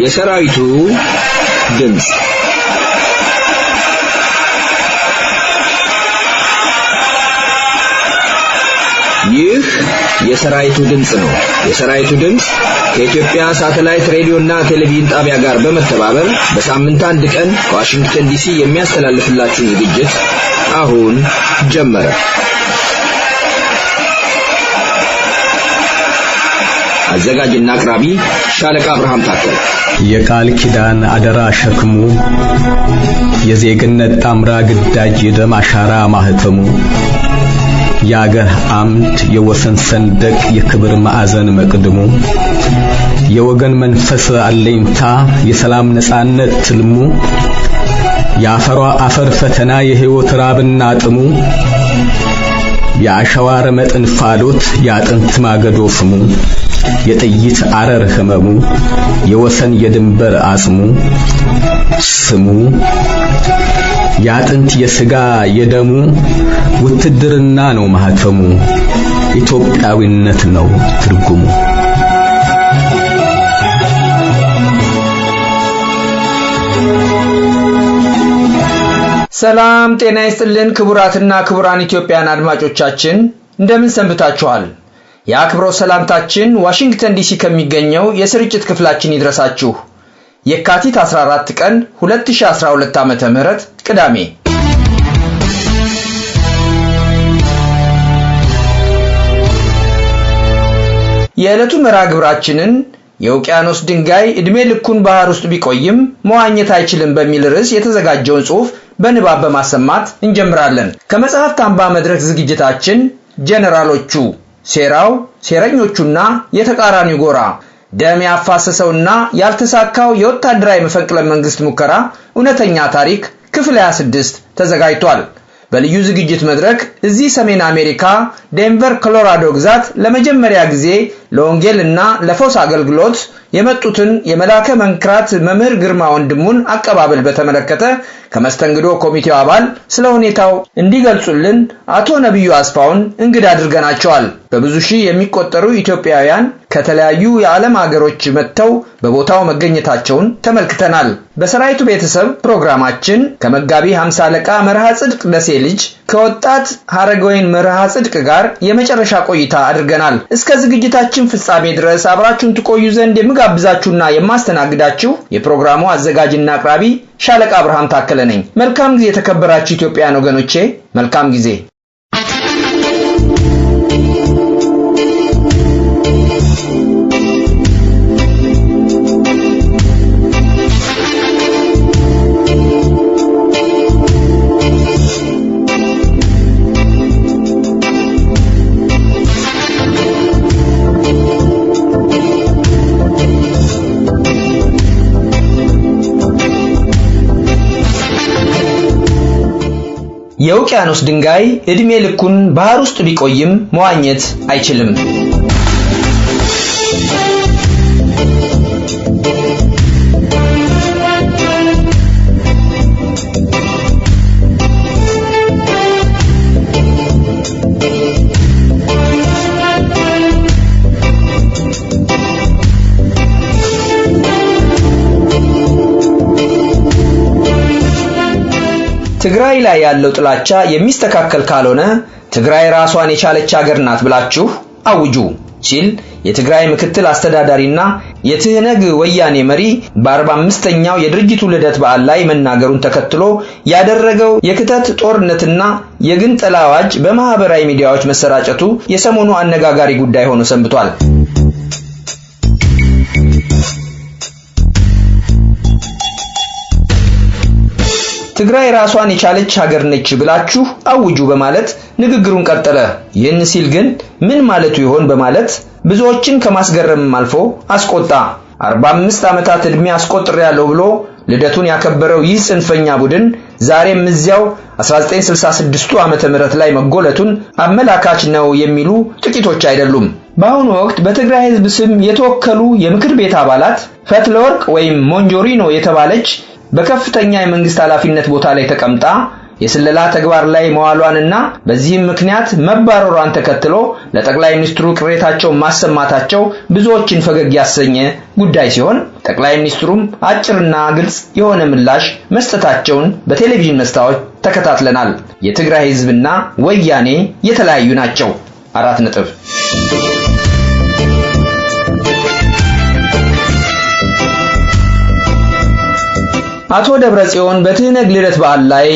የሰራዊቱ ድምጽ ይህ የሰራዊቱ ድምጽ ነው። የሰራዊቱ ድምጽ ከኢትዮጵያ ሳተላይት ሬዲዮና ቴሌቪዥን ጣቢያ ጋር በመተባበር በሳምንት አንድ ቀን ከዋሽንግተን ዲሲ የሚያስተላልፍላችሁ ዝግጅት አሁን ጀመረ። አዘጋጅና አቅራቢ ሻለቃ አብርሃም ታከለ። የቃል ኪዳን አደራ ሸክሙ የዜግነት ጣምራ ግዳጅ የደም አሻራ ማህተሙ የአገር አምድ የወሰን ሰንደቅ የክብር ማዕዘን መቅድሙ የወገን መንፈስ አለኝታ የሰላም ነጻነት ትልሙ የአፈሯ አፈር ፈተና የህይወት ራብና ጥሙ የአሸዋ ረመጥ እንፋሎት የአጥንት ማገዶ ፍሙ የጥይት አረር ህመሙ የወሰን የድንበር አጽሙ ስሙ የአጥንት የሥጋ የደሙ ውትድርና ነው ማህተሙ ኢትዮጵያዊነት ነው ትርጉሙ። ሰላም ጤና ይስጥልን ክቡራትና ክቡራን ኢትዮጵያን አድማጮቻችን እንደምን ሰንብታችኋል? የአክብሮት ሰላምታችን ዋሽንግተን ዲሲ ከሚገኘው የስርጭት ክፍላችን ይድረሳችሁ። የካቲት 14 ቀን 2012 ዓመተ ምህረት ቅዳሜ የዕለቱ መርሃ ግብራችንን የውቅያኖስ ድንጋይ እድሜ ልኩን ባህር ውስጥ ቢቆይም መዋኘት አይችልም በሚል ርዕስ የተዘጋጀውን ጽሑፍ በንባብ በማሰማት እንጀምራለን። ከመጽሐፍት አምባ መድረክ ዝግጅታችን ጀነራሎቹ ሴራው ሴረኞቹና የተቃራኒው ጎራ ደም ያፋሰሰውና ያልተሳካው የወታደራዊ መፈንቅለ መንግስት ሙከራ እውነተኛ ታሪክ ክፍል 26 ተዘጋጅቷል። በልዩ ዝግጅት መድረክ እዚህ ሰሜን አሜሪካ ዴንቨር ኮሎራዶ ግዛት ለመጀመሪያ ጊዜ ለወንጌልና ለፈውስ አገልግሎት የመጡትን የመላከ መንክራት መምህር ግርማ ወንድሙን አቀባበል በተመለከተ ከመስተንግዶ ኮሚቴው አባል ስለ ሁኔታው እንዲገልጹልን አቶ ነብዩ አስፋውን እንግዳ አድርገናቸዋል። በብዙ ሺህ የሚቆጠሩ ኢትዮጵያውያን ከተለያዩ የዓለም ሀገሮች መጥተው በቦታው መገኘታቸውን ተመልክተናል። በሰራዊቱ ቤተሰብ ፕሮግራማችን ከመጋቢ 50 አለቃ መርሃ ጽድቅ ደሴ ልጅ ከወጣት ሀረገወይን መርሃ ጽድቅ ጋር የመጨረሻ ቆይታ አድርገናል። እስከ ዝግጅታችን ፍጻሜ ድረስ አብራችሁን ትቆዩ ዘንድ የምጋብዛችሁና የማስተናግዳችሁ የፕሮግራሙ አዘጋጅና አቅራቢ ሻለቃ አብርሃም ታከለ ነኝ። መልካም ጊዜ የተከበራችሁ ኢትዮጵያውያን ወገኖቼ፣ መልካም ጊዜ። የውቅያኖስ ድንጋይ እድሜ ልኩን ባህር ውስጥ ቢቆይም መዋኘት አይችልም። ትግራይ ላይ ያለው ጥላቻ የሚስተካከል ካልሆነ ትግራይ ራሷን የቻለች ሀገር ናት ብላችሁ አውጁ ሲል የትግራይ ምክትል አስተዳዳሪና የትህነግ ወያኔ መሪ በ45ኛው የድርጅቱ ልደት በዓል ላይ መናገሩን ተከትሎ ያደረገው የክተት ጦርነትና የግንጠላ አዋጅ በማህበራዊ ሚዲያዎች መሰራጨቱ የሰሞኑ አነጋጋሪ ጉዳይ ሆኖ ሰንብቷል። ትግራይ ራሷን የቻለች ሀገር ነች ብላችሁ አውጁ በማለት ንግግሩን ቀጠለ። ይህን ሲል ግን ምን ማለቱ ይሆን በማለት ብዙዎችን ከማስገረም አልፎ አስቆጣ። 45 ዓመታት እድሜ አስቆጥሬያለሁ ብሎ ልደቱን ያከበረው ይህ ጽንፈኛ ቡድን ዛሬም እዚያው 1966 ዓመተ ምህረት ላይ መጎለቱን አመላካች ነው የሚሉ ጥቂቶች አይደሉም። በአሁኑ ወቅት በትግራይ ህዝብ ስም የተወከሉ የምክር ቤት አባላት ፈትለወርቅ ወይም ሞንጆሪኖ የተባለች በከፍተኛ የመንግስት ኃላፊነት ቦታ ላይ ተቀምጣ የስለላ ተግባር ላይ መዋሏንና በዚህም ምክንያት መባረሯን ተከትሎ ለጠቅላይ ሚኒስትሩ ቅሬታቸውን ማሰማታቸው ብዙዎችን ፈገግ ያሰኘ ጉዳይ ሲሆን ጠቅላይ ሚኒስትሩም አጭርና ግልጽ የሆነ ምላሽ መስጠታቸውን በቴሌቪዥን መስታወት ተከታትለናል። የትግራይ ህዝብና ወያኔ የተለያዩ ናቸው። 4 ነጥብ። አቶ ደብረጽዮን በትህነግ ልደት በዓል ላይ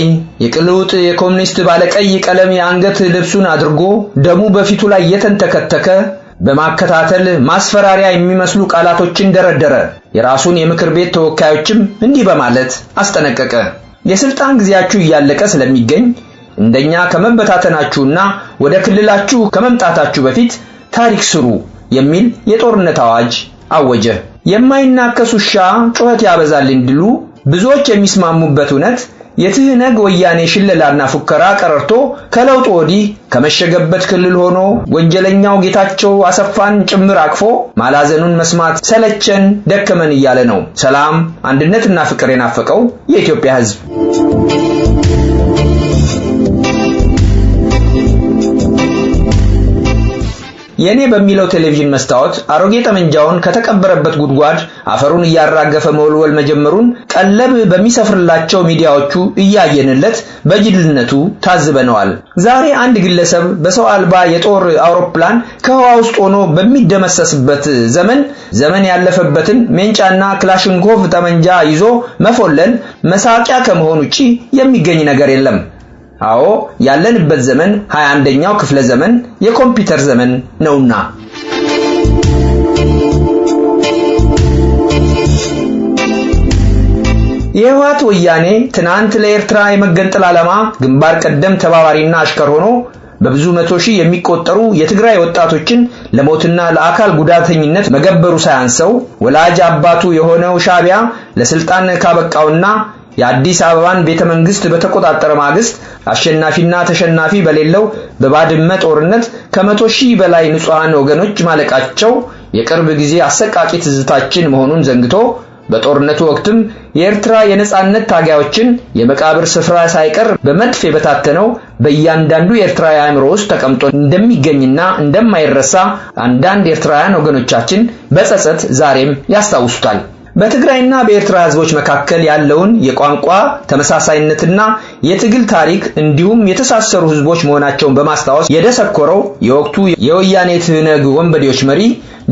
የቅልውጥ የኮሙኒስት ባለቀይ ቀለም የአንገት ልብሱን አድርጎ ደሙ በፊቱ ላይ የተንተከተከ በማከታተል ማስፈራሪያ የሚመስሉ ቃላቶችን ደረደረ። የራሱን የምክር ቤት ተወካዮችም እንዲህ በማለት አስጠነቀቀ። የስልጣን ጊዜያችሁ እያለቀ ስለሚገኝ እንደኛ ከመበታተናችሁና ወደ ክልላችሁ ከመምጣታችሁ በፊት ታሪክ ስሩ የሚል የጦርነት አዋጅ አወጀ። የማይናከስ ውሻ ጩኸት ያበዛል እንዲሉ ብዙዎች የሚስማሙበት እውነት የትህነግ ወያኔ ሽለላና ፉከራ ቀረርቶ ከለውጥ ወዲህ ከመሸገበት ክልል ሆኖ ወንጀለኛው ጌታቸው አሰፋን ጭምር አቅፎ ማላዘኑን መስማት ሰለቸን ደከመን እያለ ነው። ሰላም፣ አንድነትና ፍቅር የናፈቀው የኢትዮጵያ ሕዝብ የኔ በሚለው ቴሌቪዥን መስታወት አሮጌ ጠመንጃውን ከተቀበረበት ጉድጓድ አፈሩን እያራገፈ መወልወል መጀመሩን ቀለብ በሚሰፍርላቸው ሚዲያዎቹ እያየንለት በጅልነቱ ታዝበነዋል። ዛሬ አንድ ግለሰብ በሰው አልባ የጦር አውሮፕላን ከህዋ ውስጥ ሆኖ በሚደመሰስበት ዘመን ያለፈበትን ሜንጫና ክላሽንኮቭ ጠመንጃ ይዞ መፎለል መሳቂያ ከመሆን ውጪ የሚገኝ ነገር የለም። አዎ ያለንበት ዘመን 21ኛው ክፍለ ዘመን የኮምፒውተር ዘመን ነውና የህወሓት ወያኔ ትናንት ለኤርትራ የመገንጠል ዓላማ ግንባር ቀደም ተባባሪና አሽከር ሆኖ በብዙ መቶ ሺህ የሚቆጠሩ የትግራይ ወጣቶችን ለሞትና ለአካል ጉዳተኝነት መገበሩ ሳያንሰው ወላጅ አባቱ የሆነው ሻዕቢያ ለስልጣን ካበቃውና የአዲስ አበባን ቤተመንግስት በተቆጣጠረ ማግስት አሸናፊና ተሸናፊ በሌለው በባድመ ጦርነት ከ100 ሺህ በላይ ንጹሃን ወገኖች ማለቃቸው የቅርብ ጊዜ አሰቃቂ ትዝታችን መሆኑን ዘንግቶ በጦርነቱ ወቅትም የኤርትራ የነጻነት ታጋዮችን የመቃብር ስፍራ ሳይቀር በመድፍ የበታተነው በእያንዳንዱ የኤርትራዊ አእምሮ ውስጥ ተቀምጦ እንደሚገኝና እንደማይረሳ አንዳንድ ኤርትራውያን ወገኖቻችን በጸጸት ዛሬም ያስታውሱታል። በትግራይና በኤርትራ ህዝቦች መካከል ያለውን የቋንቋ ተመሳሳይነትና የትግል ታሪክ እንዲሁም የተሳሰሩ ህዝቦች መሆናቸውን በማስታወስ የደሰኮረው የወቅቱ የወያኔ ትህነግ ወንበዴዎች መሪ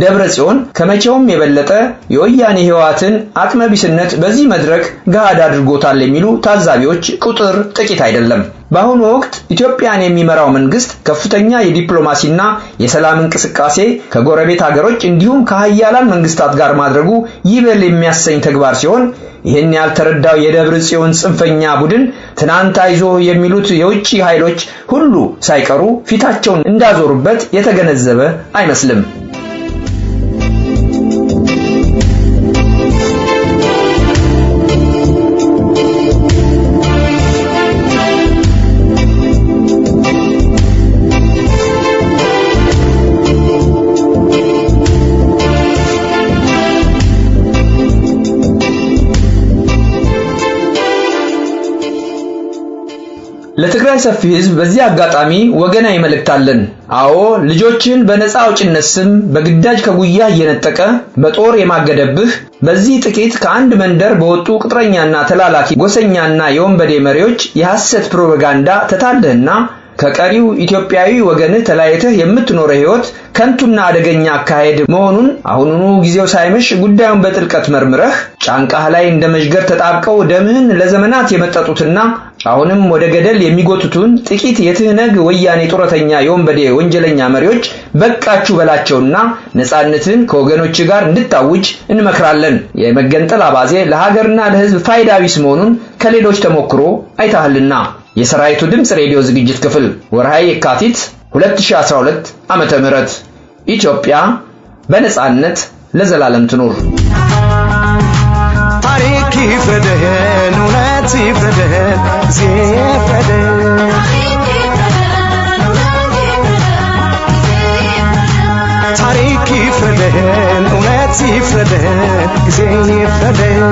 ደብረጽዮን ከመቼውም የበለጠ የወያኔ ህወሓትን አቅመቢስነት በዚህ መድረክ ገሃድ አድርጎታል የሚሉ ታዛቢዎች ቁጥር ጥቂት አይደለም። በአሁኑ ወቅት ኢትዮጵያን የሚመራው መንግስት ከፍተኛ የዲፕሎማሲና የሰላም እንቅስቃሴ ከጎረቤት ሀገሮች እንዲሁም ከሀያላን መንግስታት ጋር ማድረጉ ይበል የሚያሰኝ ተግባር ሲሆን ይህን ያልተረዳው የደብረጽዮን ጽንፈኛ ቡድን ትናንት አይዞ የሚሉት የውጭ ኃይሎች ሁሉ ሳይቀሩ ፊታቸውን እንዳዞሩበት የተገነዘበ አይመስልም። ለትግራይ ሰፊ ህዝብ በዚህ አጋጣሚ ወገናዊ መልእክት አለን። አዎ ልጆችን በነፃ አውጭነት ስም በግዳጅ ከጉያ እየነጠቀ በጦር የማገደብህ በዚህ ጥቂት ከአንድ መንደር በወጡ ቅጥረኛና ተላላኪ ጎሰኛና የወንበዴ መሪዎች የሐሰት ፕሮፓጋንዳ ተታለህና ከቀሪው ኢትዮጵያዊ ወገንህ ተላይተህ የምትኖረው ህይወት ከንቱና አደገኛ አካሄድ መሆኑን አሁኑኑ ጊዜው ሳይመሽ ጉዳዩን በጥልቀት መርምረህ ጫንቃህ ላይ እንደ መዥገር ተጣብቀው ደምህን ለዘመናት የመጠጡትና አሁንም ወደ ገደል የሚጎትቱን ጥቂት የትህነግ ወያኔ ጦረተኛ የወንበዴ ወንጀለኛ መሪዎች በቃችሁ በላቸውና ነጻነትን ከወገኖች ጋር እንድታውጅ እንመክራለን። የመገንጠል አባዜ ለሀገርና ለህዝብ ፋይዳ ቢስ መሆኑን ከሌሎች ተሞክሮ አይታህልና። የሰራዊቱ ድምጽ ሬዲዮ ዝግጅት ክፍል ወርሃይ የካቲት 2012 ዓመተ ምህረት ኢትዮጵያ በነጻነት ለዘላለም ትኑር። ታሪክ ይፍረደን፣ እውነት ይፍረደን፣ ጊዜ ይፍረደን። ታሪክ ይፍረደን፣ እውነት ይፍረደን፣ ጊዜ ይፍረደን።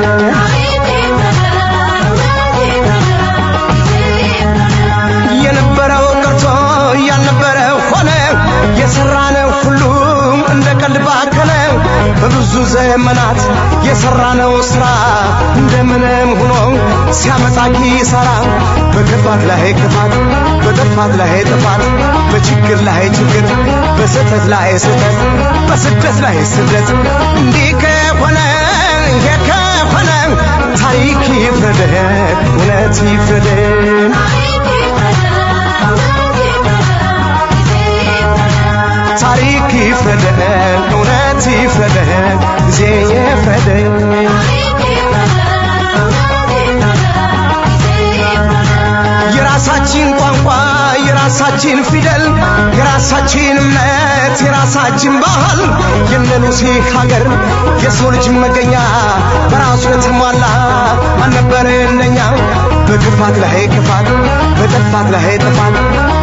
ሲያመጣ ኪሳራ በክፋት ላይ ክፋት በጥፋት ላይ ጥፋት በችግር ላይ ችግር በስህተት ላይ ስህተት በስደት ላይ ስደት እንዲህ ከሆነ የከሆነ ታሪክ ይፍረደን እውነት ይፍረደን ታሪክ ይፍረደን እውነት ይፍረደን ጊዜ ይፍረደን የራሳችን ቋንቋ የራሳችን ፊደል የራሳችን እምነት የራሳችን ባህል የነሉሲ ሀገር የሰው ልጅ መገኛ በራሱ የተሟላ አልነበረ እንደኛ በክፋት ላይ ክፋት በጥፋት ላይ ጥፋት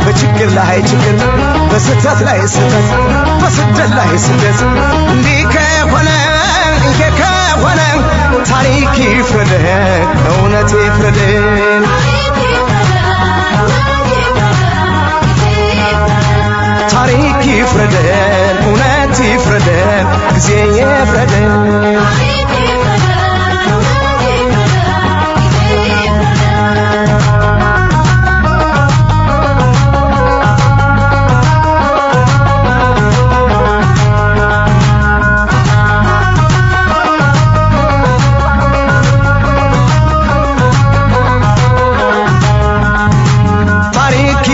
በችግር ላይ ችግር በስህተት ላይ ስህተት በስደት ላይ ስደት እንዲህ ከሆነ ከሆነ ታሪክ ይፍረደን እውነት ይፍረደን ታሪክ ይፍረደን እውነት ይፍረደን ጊዜ ይፍረደን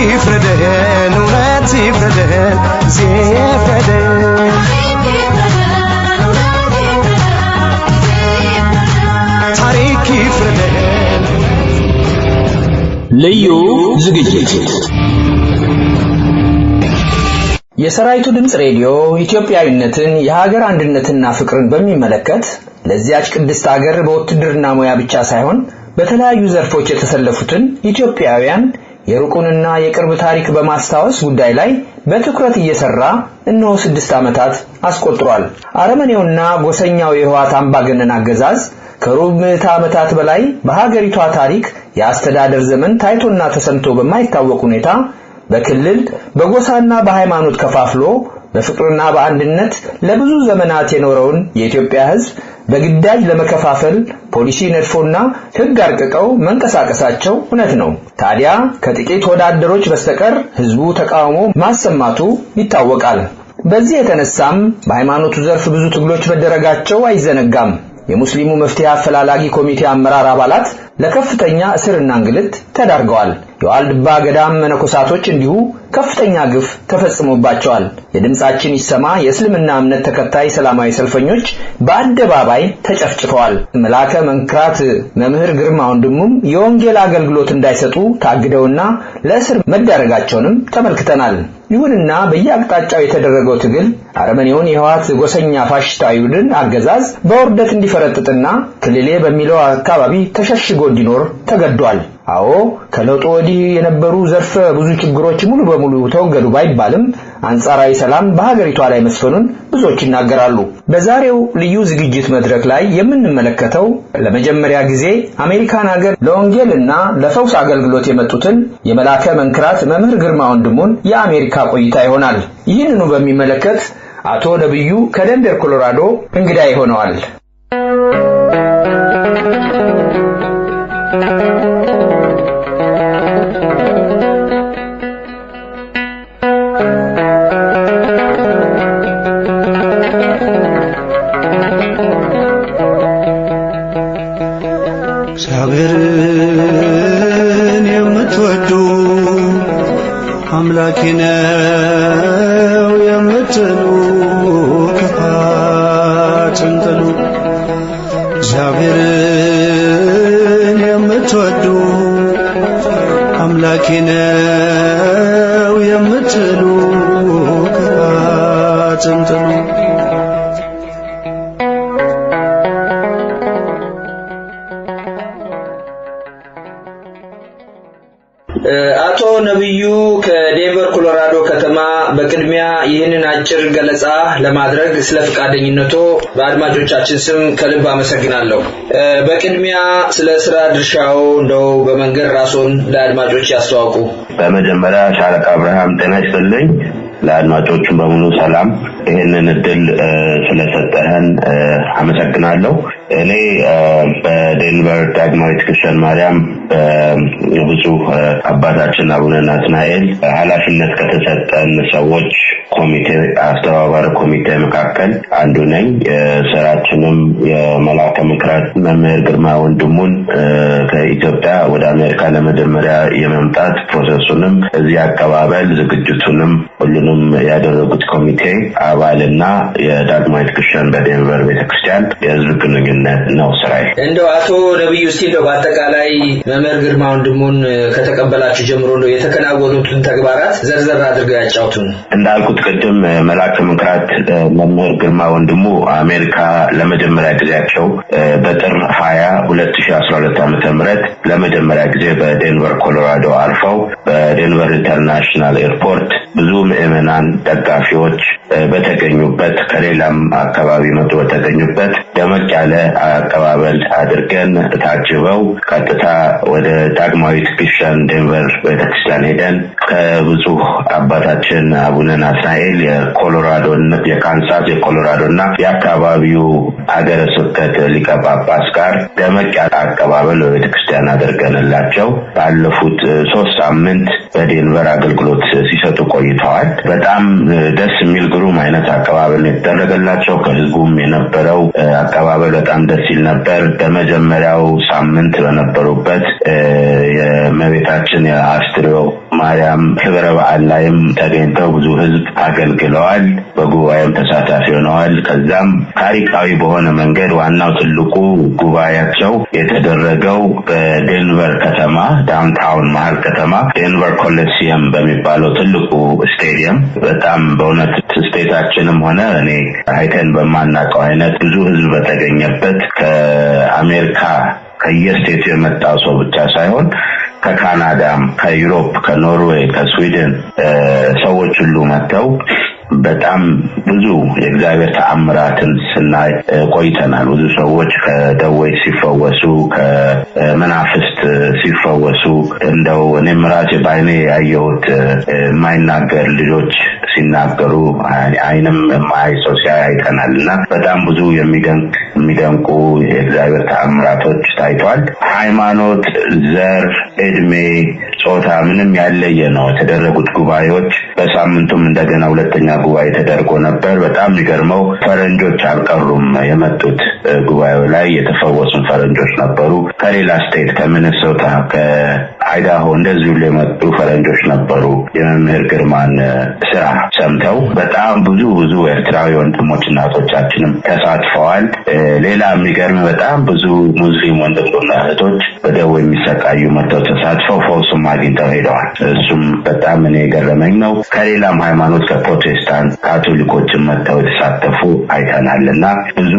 ይፍረደን እውነት ይፍረደን ጊዜ ይፍረደን ታሪክ ይፍረደን ልዩ ዝግጅት የሰራዊቱ ድምጽ ሬዲዮ ኢትዮጵያዊነትን የሀገር አንድነትና ፍቅርን በሚመለከት ለዚያች ቅድስት ሀገር በውትድርና ሙያ ብቻ ሳይሆን በተለያዩ ዘርፎች የተሰለፉትን ኢትዮጵያውያን የሩቁንና የቅርብ ታሪክ በማስታወስ ጉዳይ ላይ በትኩረት እየሰራ እነሆ 6 ዓመታት አስቆጥሯል። አረመኔውና ጎሰኛው የህወሓት አምባገነን አገዛዝ ከሩብ ምዕተ ዓመታት በላይ በሀገሪቷ ታሪክ የአስተዳደር ዘመን ታይቶና ተሰምቶ በማይታወቅ ሁኔታ በክልል በጎሳና በሃይማኖት ከፋፍሎ በፍቅርና በአንድነት ለብዙ ዘመናት የኖረውን የኢትዮጵያ ህዝብ በግዳጅ ለመከፋፈል ፖሊሲ ነድፎና ህግ አርቅቀው መንቀሳቀሳቸው እውነት ነው። ታዲያ ከጥቂት ወዳደሮች በስተቀር ህዝቡ ተቃውሞ ማሰማቱ ይታወቃል። በዚህ የተነሳም በሃይማኖቱ ዘርፍ ብዙ ትግሎች መደረጋቸው አይዘነጋም። የሙስሊሙ መፍትሄ አፈላላጊ ኮሚቴ አመራር አባላት ለከፍተኛ እስርና እንግልት ተዳርገዋል። የዋልድባ ገዳም መነኮሳቶች እንዲሁ ከፍተኛ ግፍ ተፈጽሞባቸዋል። የድምጻችን ይሰማ የእስልምና እምነት ተከታይ ሰላማዊ ሰልፈኞች በአደባባይ ተጨፍጭፈዋል። መላከ መንክራት መምህር ግርማ ወንድሙም የወንጌል አገልግሎት እንዳይሰጡ ታግደውና ለእስር መዳረጋቸውንም ተመልክተናል። ይሁንና በየአቅጣጫው የተደረገው ትግል አረመኔውን የህወሓት ጎሰኛ ፋሽስታዊ ቡድን አገዛዝ በወርደት እንዲፈረጥጥና ክልሌ በሚለው አካባቢ ተሸሽጎ እንዲኖር ተገዷል። አዎ ከለውጡ ወዲህ የነበሩ ዘርፈ ብዙ ችግሮች ሙሉ በሙሉ ተወገዱ ባይባልም አንጻራዊ ሰላም በሀገሪቷ ላይ መስፈኑን ብዙዎች ይናገራሉ። በዛሬው ልዩ ዝግጅት መድረክ ላይ የምንመለከተው ለመጀመሪያ ጊዜ አሜሪካን ሀገር ለወንጌልና ለፈውስ አገልግሎት የመጡትን የመላከ መንክራት መምህር ግርማ ወንድሙን የአሜሪካ ቆይታ ይሆናል። ይህንኑ በሚመለከት አቶ ነብዩ ከደንቨር ኮሎራዶ እንግዳ ይሆነዋል። እግዚአብሔርን የምትወዱ አምላኬ ነው የምትሉ ክፋትን ጥሉ። እግዚአብሔርን የምትወዱ አምላኬ ነው የምትሉ ክፋትን ጥሉ። አቶ ነብዩ ከዴንቨር ኮሎራዶ ከተማ በቅድሚያ ይህንን አጭር ገለጻ ለማድረግ ስለ ፈቃደኝነቶ በአድማጮቻችን ስም ከልብ አመሰግናለሁ። በቅድሚያ ስለ ስራ ድርሻው እንደው በመንገድ ራስዎን ለአድማጮች ያስተዋውቁ። በመጀመሪያ ሻለቃ አብርሃም ጤና ይስጥልኝ። ለአድማጮቹም በሙሉ ሰላም። ይህንን እድል ስለሰጠህን አመሰግናለሁ። እኔ በዴንቨር ዳግማዊት ግሸን ማርያም ብዙ አባታችን አቡነ ናትናኤል ኃላፊነት ከተሰጠን ሰዎች ኮሚቴ አስተባባሪ ኮሚቴ መካከል አንዱ ነኝ። ስራችንም የመላከ ምክራት መምህር ግርማ ወንድሙን ከኢትዮጵያ ወደ አሜሪካ ለመጀመሪያ የመምጣት ፕሮሰሱንም እዚህ አቀባበል ዝግጅቱንም ሁሉንም ያደረጉት ኮሚቴ አባልና የዳግማዊት ግሸን በዴንቨር ቤተክርስቲያን የህዝብ ግንኙነት ነው ስራዬ። እንደው አቶ ነብዩ እስቲ በአጠቃላይ መምህር ግርማ ወንድሙን ከተቀበላችሁ ጀምሮ እንደው የተከናወኑትን ተግባራት ዘርዘር አድርገው ያጫውቱን። እንዳልኩት ቅድም መላከ ምክራት መምህር ግርማ ወንድሙ አሜሪካ ለመጀመሪያ ጊዜያቸው በጥር 20 2012 ዓ.ም ለመጀመሪያ ጊዜ በዴንቨር ኮሎራዶ አርፈው በዴንቨር ኢንተርናሽናል ኤርፖርት ብዙ ምዕመናን ደጋፊዎች በተገኙበት ከሌላም አካባቢ መጥቶ በተገኙበት ደመቅ ያለ አቀባበል አድርገን ታጅበው ቀጥታ ወደ ዳግማዊት ግሸን ዴንቨር ቤተክርስቲያን ሄደን ከብዙ አባታችን አቡነ ናትናኤል የካንሳስ የኮሎራዶና የአካባቢው ሀገረ ስብከት ሊቀ ጳጳስ ጋር ደመቅ ያለ አቀባበል በቤተክርስቲያን አድርገንላቸው ባለፉት 3 ሳምንት በዴንቨር አገልግሎት ሲሰጡ ቆይተዋል። በጣም ደስ የሚል ግሩም አይነት አቀባበል የተደረገላቸው ከህዝቡም የነበረው አቀባበል በጣም ደስ ይል ነበር። በመጀመሪያው ሳምንት በነበሩበት የእመቤታችን የአስትሪዮ ማርያም ክብረ በዓል ላይም ተገኝተው ብዙ ህዝብ አገልግለዋል። በጉባኤም ተሳታፊ ሆነዋል። ከዛም ታሪካዊ በሆነ መንገድ ዋናው ትልቁ ጉባኤያቸው የተደረገው በዴንቨር ከተማ ዳውንታውን መሀል ከተማ ዴንቨር ኮሊሲየም በሚባለው ትልቁ ስቴዲየም በጣም በእውነት ስቴታችንም ሆነ እኔ አይተን በማናውቀው አይነት ብዙ ህዝብ በተገኘበት ከአሜሪካ ከየስቴቱ የመጣው ሰው ብቻ ሳይሆን ከካናዳም ከዩሮፕ ከኖርዌይ ከስዊድን ሰዎች ሁሉ መጥተው በጣም ብዙ የእግዚአብሔር ተአምራትን ስናይ ቆይተናል። ብዙ ሰዎች ከደዌ ሲፈወሱ ከመናፍስት ሲፈወሱ እንደው እኔም ራሴ ባይኔ ያየሁት የማይናገር ልጆች ሲናገሩ አይንም የማያይ ሰው ሲያይ አይተናልና በጣም ብዙ የሚደንቁ የእግዚአብሔር ተአምራቶች ታይተዋል። ሃይማኖት፣ ዘር፣ እድሜ፣ ጾታ ምንም ያለየ ነው የተደረጉት ጉባኤዎች። በሳምንቱም እንደገና ሁለተኛ ጉባኤ ተደርጎ ነበር። በጣም የሚገርመው ፈረንጆች አልቀሩም የመጡት ጉባኤው ላይ የተፈወሱ ፈረንጆች ነበሩ። ከሌላ ስቴት ከሚኒሶታ ከአይዳሆ እንደዚሁ የመጡ ፈረንጆች ነበሩ። የመምህር ግርማን ስራ ሰምተው በጣም ብዙ ኤርትራዊ ወንድሞች እናቶቻችንም ተሳትፈዋል። ሌላ የሚገርም በጣም ብዙ ሙስሊም ወንድሞችና እህቶች በደዌ የሚሰቃዩ መጥተው ተሳትፈው ፈውስም አግኝተው ሄደዋል። እሱም በጣም እኔ የገረመኝ ነው። ከሌላም ሃይማኖት ከፕሮቴስታንት ካቶሊኮችም መጥተው የተሳተፉ አይተናልና ብዙ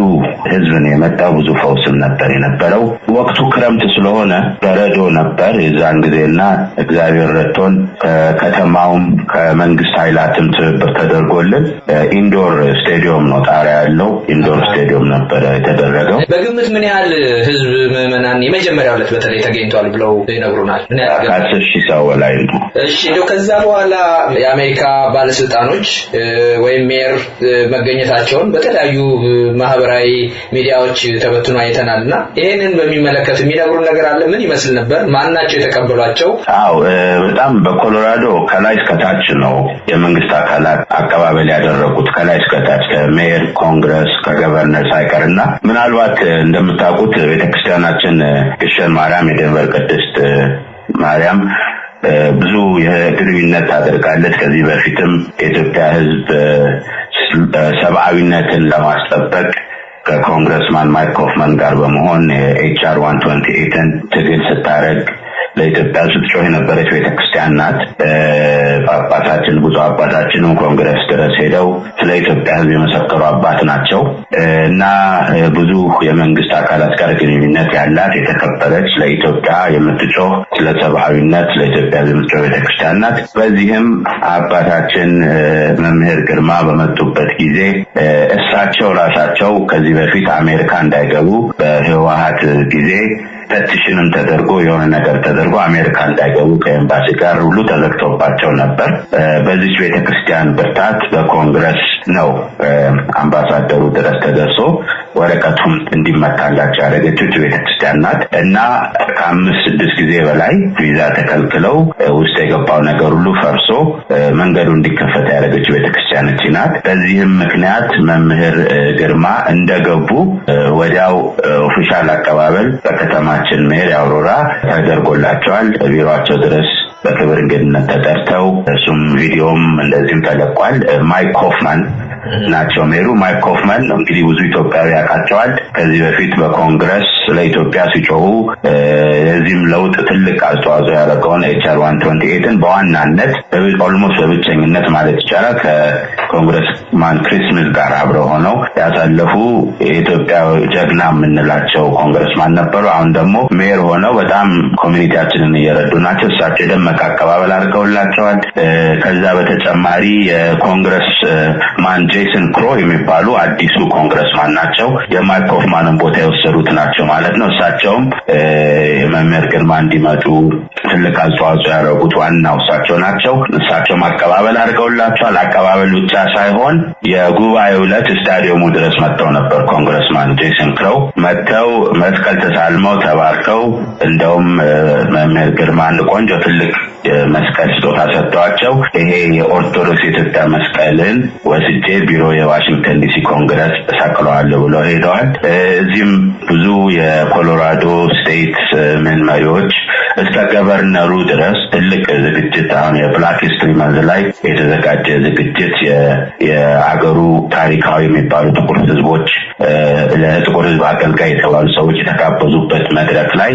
ህዝብ ነው የመጣው። ብዙ ፈውስም ነበር የነበረው። ወቅቱ ክረምት ስለሆነ በረዶ ነበር የዛን ጊዜና እግዚአብሔር ረድቶን ከከተማውም ከመንግስት ኃይላትም ትብብር ተደርጎልን ኢንዶር ስቴዲየም ነው ጣሪያ ያለው ኢንዶር ስቴዲየም ነበር የተደረገው። በግምት ምን ያህል ህዝብ ምዕመናን የመጀመሪያው ዕለት በተለይ ተገኝቷል ብለው ይነግሩናል? ከ10,000 ሰው ላይ ነው። እሺ እንደው ከዛ በኋላ የአሜሪካ ባለስልጣኖች ወይም ሜየር መገኘታቸውን በተለያዩ ማህበራዊ ሚዲያዎች ተበትኖ አይተናልና ይሄንን በሚመለከት የሚነግሩን ነገር አለ? ምን ይመስል ነበር? ማናቸው የተቀበሏቸው? አዎ በጣም በኮሎራዶ ከላይ እስከ ታች ነው የመንግስት አካላት አቀባበል ያደረጉት። ከላይ እስከ ታች ከሜየር፣ ኮንግረስ፣ ከገቨርነር ሳይቀርና ምናልባት እንደምታውቁት ቤተክርስቲያናችን ግሸን ማርያም የዴንቨር ቅድስት ማርያም ብዙ የግንኙነት ታደርጋለች። ከዚህ በፊትም የኢትዮጵያ ህዝብ ሰብአዊነትን ለማስጠበቅ ከኮንግረስማን ማይክ ኮፍመን ጋር በመሆን HR 128ን ትግል ስታረግ ለኢትዮጵያ ስትጮህ የነበረች ቤተክርስቲያን ናት። ጳጳሳችን ብዙ አባታችንም ኮንግረስ ድረስ ሄደው ስለ ኢትዮጵያ ህዝብ የመሰከሩ አባት ናቸው እና ብዙ የመንግስት አካላት ጋር ግንኙነት ያላት የተከበረች ለኢትዮጵያ የምትጮህ ስለ ሰብአዊነት ለኢትዮጵያ የምትጮህ ቤተክርስቲያን ናት። በዚህም አባታችን መምህር ግርማ በመጡበት ጊዜ እሳቸው ራሳቸው ከዚህ በፊት አሜሪካ እንዳይገቡ በህወሓት ጊዜ ፔቲሽንም ተደርጎ የሆነ ነገር ተደርጎ አሜሪካ እንዳይገቡ ከኤምባሲ ጋር ሁሉ ተዘግቶባቸው ነበር። በዚህ ቤተክርስቲያን ብርታት በኮንግረስ ነው አምባሳደሩ ድረስ ተደርሶ ወረቀቱም እንዲመታላቸው ያደረገችው ቤተክርስቲያን ናት እና ከ5-6 ጊዜ በላይ ቪዛ ተከልክለው ውስጥ የገባው ነገር ሁሉ ፈርሶ መንገዱ እንዲከፈት ያደረገችው ቤተክርስቲያን ናት። በዚህም ምክንያት መምህር ግርማ እንደገቡ ወዲያው ኦፊሻል አቀባበል በከተማችን ሜር አውሮራ ተደርጎላቸዋል። ቢሮአቸው ድረስ በክብር እንግድነት ተጠርተው እሱም ቪዲዮም እንደዚህም ተለቋል። ማይክ ኮፍማን ናቸው ሜሩ። ማይክ ኮፍማን እንግዲህ ብዙ ኢትዮጵያዊ ያውቃቸዋል። ከዚህ በፊት በኮንግረስ ለኢትዮጵያ ሲጮሁ የዚህም ለውጥ ትልቅ አስተዋጽኦ ያደረገውን HR 128ን በዋናነት ኦልሞስት በብቸኝነት ማለት ይቻላል ከኮንግረስማን ክሪስመስ ጋር አብረው ሆነው ያሳለፉ የኢትዮጵያ ጀግና የምንላቸው ኮንግረስማን ነበሩ። አሁን ደግሞ ሜር ሆነው በጣም ኮሚኒቲያችንን እየረዱ ናቸው። እሳቸው ደመቀ አቀባበል አድርገውላቸዋል። ከዛ በተጨማሪ የኮንግረስ ማን ጄሰን ክሮ የሚባሉ አዲሱ ኮንግረስማን ናቸው። የማይክ ኮፍማንን ቦታ የወሰዱት ናቸው ማለት ነው። እሳቸውም የመምህር ግርማ እንዲመጡ ትልቅ አስተዋጽኦ ያደረጉት ዋናው እሳቸው ናቸው። እሳቸው አቀባበል አድርገውላቸዋል። አቀባበል ብቻ ሳይሆን የጉባኤው ዕለት ስታዲየሙ ድረስ መጥተው ነበር። ኮንግረስማን ጄሰን ክሮ መጥተው መስቀል ተሳልመው ተባርከው እንደውም መምህር ግርማ አንድ ቆንጆ ትልቅ መስቀል ስጦታ ሰጥተዋቸው ይሄ የኦርቶዶክስ የኢትዮጵያ መስቀልን ወስጄ ቢሮ የዋሽንግተን ዲሲ ኮንግረስ ተሰቅለዋለሁ ብለው ሄደዋል። እዚህም ብዙ የኮሎራዶ ስቴት መሪዎች እስከ ገቨርነሩ ድረስ ትልቅ ዝግጅት አሁን የብላክ ሂስትሪ መንዝ ላይ የተዘጋጀ ዝግጅት የአገሩ ታሪካዊ የሚባሉ ጥቁር ህዝቦች ለጥቁር ህዝብ አገልጋይ የተባሉ ሰዎች የተጋበዙበት መድረክ ላይ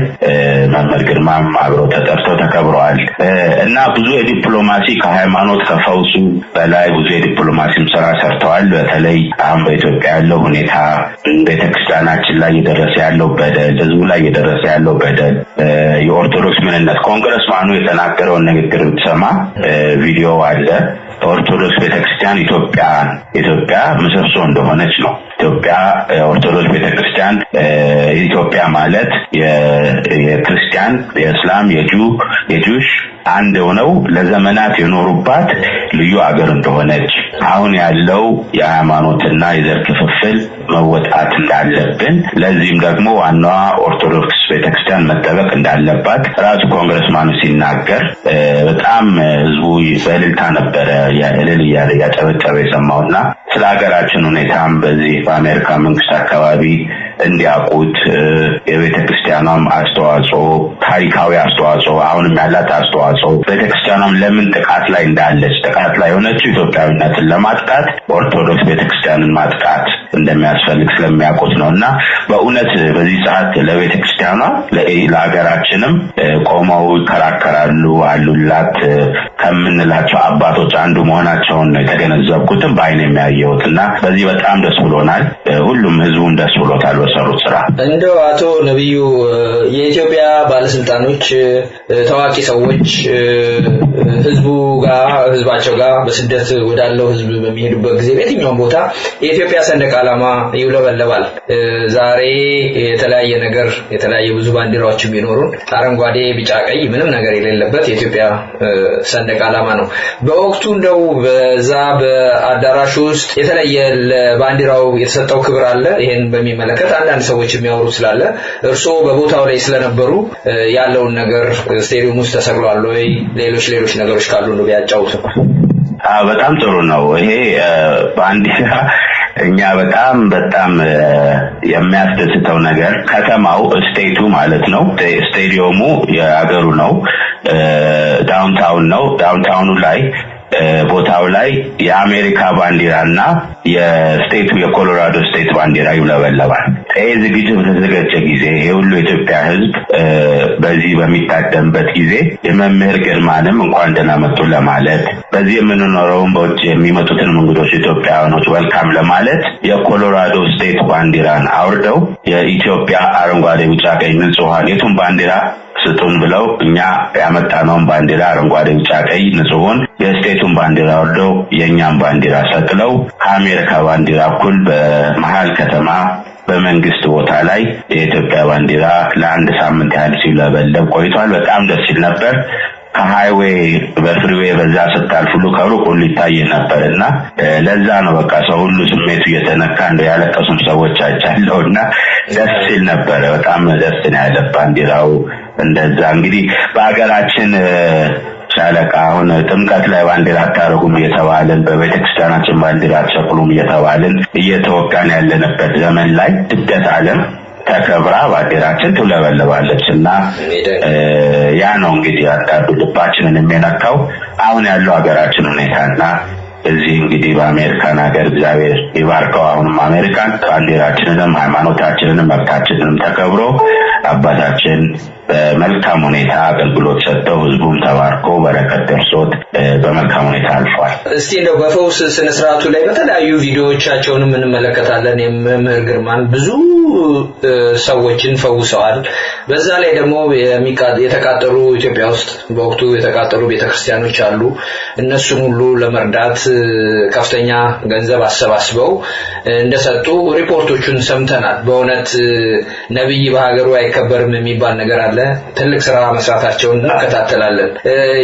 መምህር ግርማም አብረው ተጠርተው ተከብረዋል እና ብዙ የዲፕሎማሲ ከሃይማኖት ከፈውሱ በላይ ብዙ የዲፕሎማሲም ስራ ሰርተዋል። በተለይ አሁን በኢትዮጵያ ያለው ሁኔታ ቤተክርስቲያናችን ላይ እየደረሰ ያለው በደል፣ ህዝቡ ላይ እየደረሰ ያለው በደል፣ የኦርቶዶክስ ምንነት ኮንግረስማኑ የተናገረውን ንግግር ብትሰማ ቪዲዮ አለ። ኦርቶዶክስ ቤተክርስቲያን ኢትዮጵያ ምሰሶ እንደሆነች ነው። ኢትዮጵያ ኦርቶዶክስ ቤተክርስቲያን ኢትዮጵያ ማለት የክርስቲያን፣ የእስላም፣ የጁሽ አንድ ሆነው ለዘመናት የኖሩባት ልዩ አገር እንደሆነች አሁን ያለው የሃይማኖትና የዘር ክፍፍል መወጣት እንዳለብን ለዚህም ደግሞ ዋናዋ ኦርቶዶክስ ቤተክርስቲያን መጠበቅ እንዳለባት ራሱ ኮንግረስማኑ ሲናገር በጣም ህዝቡ በእልልታ ነበረ እልል እያለ ያጨበጨበ የሰማውና ስለ ሀገራችን ሁኔታም በዚህ በአሜሪካ መንግስት አካባቢ እንዲያውቁት የቤተክርስቲያኗም አስተዋጽኦ ታሪካዊ አስተዋጽኦ አሁንም ያላት አስተዋጽኦ ቤተክርስቲያኗም ለምን ጥቃት ላይ እንዳለች ጥቃት ላይ ሆነችው ኢትዮጵያዊነትን ለማጥቃት ኦርቶዶክስ ቤተክርስቲያንን ማጥቃት እንደሚያስፈልግ ስለሚያውቁት ነውና በእውነት በዚህ ሰዓት ለቤተክርስቲያኗ ለሀገራችንም ቆመው ይከራከራሉ አሉላት ከምንላቸው አባቶች አንዱ መሆናቸውን የተገነዘብኩትም በአይን የሚያየውትና በዚህ በጣም ደስ ብሎናል። ሁሉም ህዝቡም ደስ ብሎታል በሰሩት ስራ። እንደው አቶ ነብዩ የኢትዮጵያ ባለስልጣኖች ታዋቂ ሰዎች ህዝባቸው ጋር በስደት ወዳለው ህዝብ በሚሄዱበት ጊዜ በየትኛውም ቦታ የኢትዮጵያ ሰንደቅ ዓላማ ይውለበለባል። ዛሬ የተለያየ ብዙ ባንዲራዎች ቢኖሩን አረንጓዴ፣ ቢጫ፣ ቀይ ምንም ነገር የሌለበት የኢትዮጵያ ሰንደቅ ዓላማ ነው። በወቅቱ እንደው በዛ በአዳራሹ ውስጥ የተለየ ለባንዲራው የተሰጠው ክብር አለ። ይሄን በሚመለከት አንዳንድ ሰዎች የሚያወሩ ስላለ እርስዎ በቦታው ላይ ስለነበሩ ያለውን ነገር ስቴዲየም ውስጥ ተሰቅሏል ወይ ሌሎች ነገሮች ካሉ ነው ቢያጫውቱ። በጣም ጥሩ ነው። ይሄ ባንዲራ እኛ በጣም የሚያስደስተው ነገር ከተማው ስቴቱ ማለት ነው ስቴዲየሙ የአገሩ ነው ዳውንታውን ነው ዳውንታውኑ ላይ ቦታው ላይ የአሜሪካ ባንዲራና የስቴቱ የኮሎራዶ ስቴት ባንዲራ ይውለበለባል። ይሄ ዝግጅት በተዘጋጀ ጊዜ የሁሉ የኢትዮጵያ ህዝብ በዚህ በሚታደምበት ጊዜ የመምህር ግርማንም እንኳን ደህና መጡ ለማለት በዚህ የምንኖረውን በውጭ የሚመጡትን እንግዶች ኢትዮጵያውያኖች ወልካም ለማለት የኮሎራዶ ስቴት ባንዲራን አውርደው የኢትዮጵያ አረንጓዴ፣ ቢጫ፣ ቀይ ንጹሃን የቱን ባንዲራ ስጡን ብለው እኛ ያመጣነውን ባንዲራ አረንጓዴ፣ ቢጫ፣ ቀይ ንጹሁን የስቴቱን ባንዲራ ወርደው የኛን ባንዲራ ሰቅለው ከአሜሪካ ባንዲራ እኩል በመሃል ከተማ በመንግስት ቦታ ላይ የኢትዮጵያ ባንዲራ ለአንድ ሳምንት ያህል ሲውለበለብ ቆይቷል። በጣም ደስ ይል ነበር። ከሃይዌይ በፍሪዌይ በዛ ስታልፍ ሁሉ ከሩቅ ሁሉ ይታይ ነበርና ለዛ ነው በቃ ሰው ሁሉ ስሜቱ እየተነካ እንደ ያለቀሱም ሰዎች አይቻለውና ደስ ይል ነበር። በጣም ደስ ነው ያለ ባንዲራው እንደዛ እንግዲህ በአገራችን ሻለቃ አሁን ጥምቀት ላይ ባንዲራ አታረጉም እየተባልን በቤተክርስቲያናችን ባንዲራ አትሰቅሉም እየተባልን እየተወጋን ያለንበት ዘመን ላይ ስደት ዓለም ተከብራ ባንዲራችን ትውለበለባለችና ያ ነው እንግዲህ አንዳንዱ ልባችንን የሚነካው አሁን ያለው ሀገራችን ሁኔታና እዚህ እንግዲህ በአሜሪካን ሀገር እግዚአብሔር ይባርከው። አሁንም አሜሪካን ባንዲራችንንም ሃይማኖታችንንም መብታችንንም ተከብሮ አባታችን በመልካም ሁኔታ አገልግሎት ሰጥተው ህዝቡም ተባርኮ በረከት ደርሶት በመልካም ሁኔታ አልፏል። እስቲ እንደው በፈውስ ስነ ስርዓቱ ላይ በተለያዩ ቪዲዮዎቻቸውንም እንመለከታለን። የመምህር ግርማን ብዙ ሰዎችን ፈውሰዋል። በዛ ላይ ደግሞ የተቃጠሉ ኢትዮጵያ ውስጥ በወቅቱ የተቃጠሉ ቤተክርስቲያኖች አሉ። እነሱን ሁሉ ለመርዳት ከፍተኛ ገንዘብ አሰባስበው እንደሰጡ ሪፖርቶቹን ሰምተናል። በእውነት ነብይ በሀገሩ አይከበርም የሚባል ነገር አለ። ትልቅ ስራ መስራታቸውን እንከታተላለን።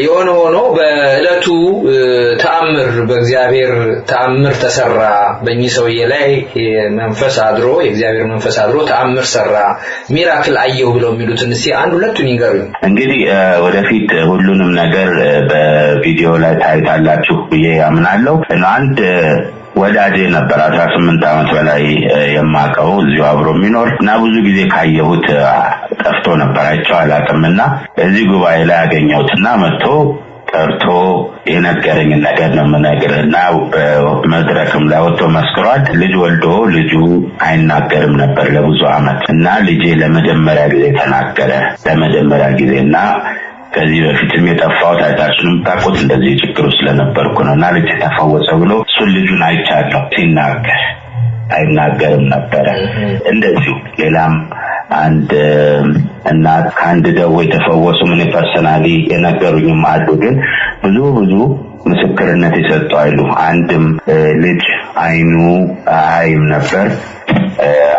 የሆነ ሆኖ በእለቱ ተአምር በእግዚአብሔር ተአምር ተሰራ። በእኚህ ሰውዬ ላይ መንፈስ አድሮ የእግዚአብሔር መንፈስ አድሮ ተአምር ሰራ፣ ሚራክል አየሁ ብለው የሚሉትን እስቲ አንድ ሁለቱን ይንገሩኝ። እንግዲህ ወደፊት ሁሉንም ነገር በቪዲዮ ላይ ታይታላችሁ ብዬ አምናለሁ። አንድ ወዳጄ ነበር 18 ዓመት በላይ የማቀው እዚሁ አብሮ የሚኖር እና ብዙ ጊዜ ካየሁት ጠፍቶ ነበር አይቼው አላውቅምና እዚህ ጉባኤ ላይ አገኘሁትና መጥቶ ጠርቶ የነገረኝ ነገር ነው የምነግርህና መድረክም ላይ ወጥቶ መስክሯል። ልጅ ወልዶ ልጁ አይናገርም ነበር ለብዙ ዓመት እና ልጄ ለመጀመሪያ ጊዜ ተናገረ። ለመጀመሪያ ጊዜና ከዚህ በፊትም የጠፋው ታይታችንም ታቆት እንደዚህ ችግር ስለነበርኩ ነውና ልጅ ተፈወሰ ብሎ እሱን ልጁን አይቻለሁ ሲናገር አይናገርም ነበር። እንደዚሁ ሌላም አንድ እናት ከአንድ ደዌ የተፈወሱ ምን ፐርሰናሊ የነገሩኝም አሉ። ግን ብዙ ምስክርነት የሰጡ አሉ። አንድም ልጅ አይኑ አይም ነበር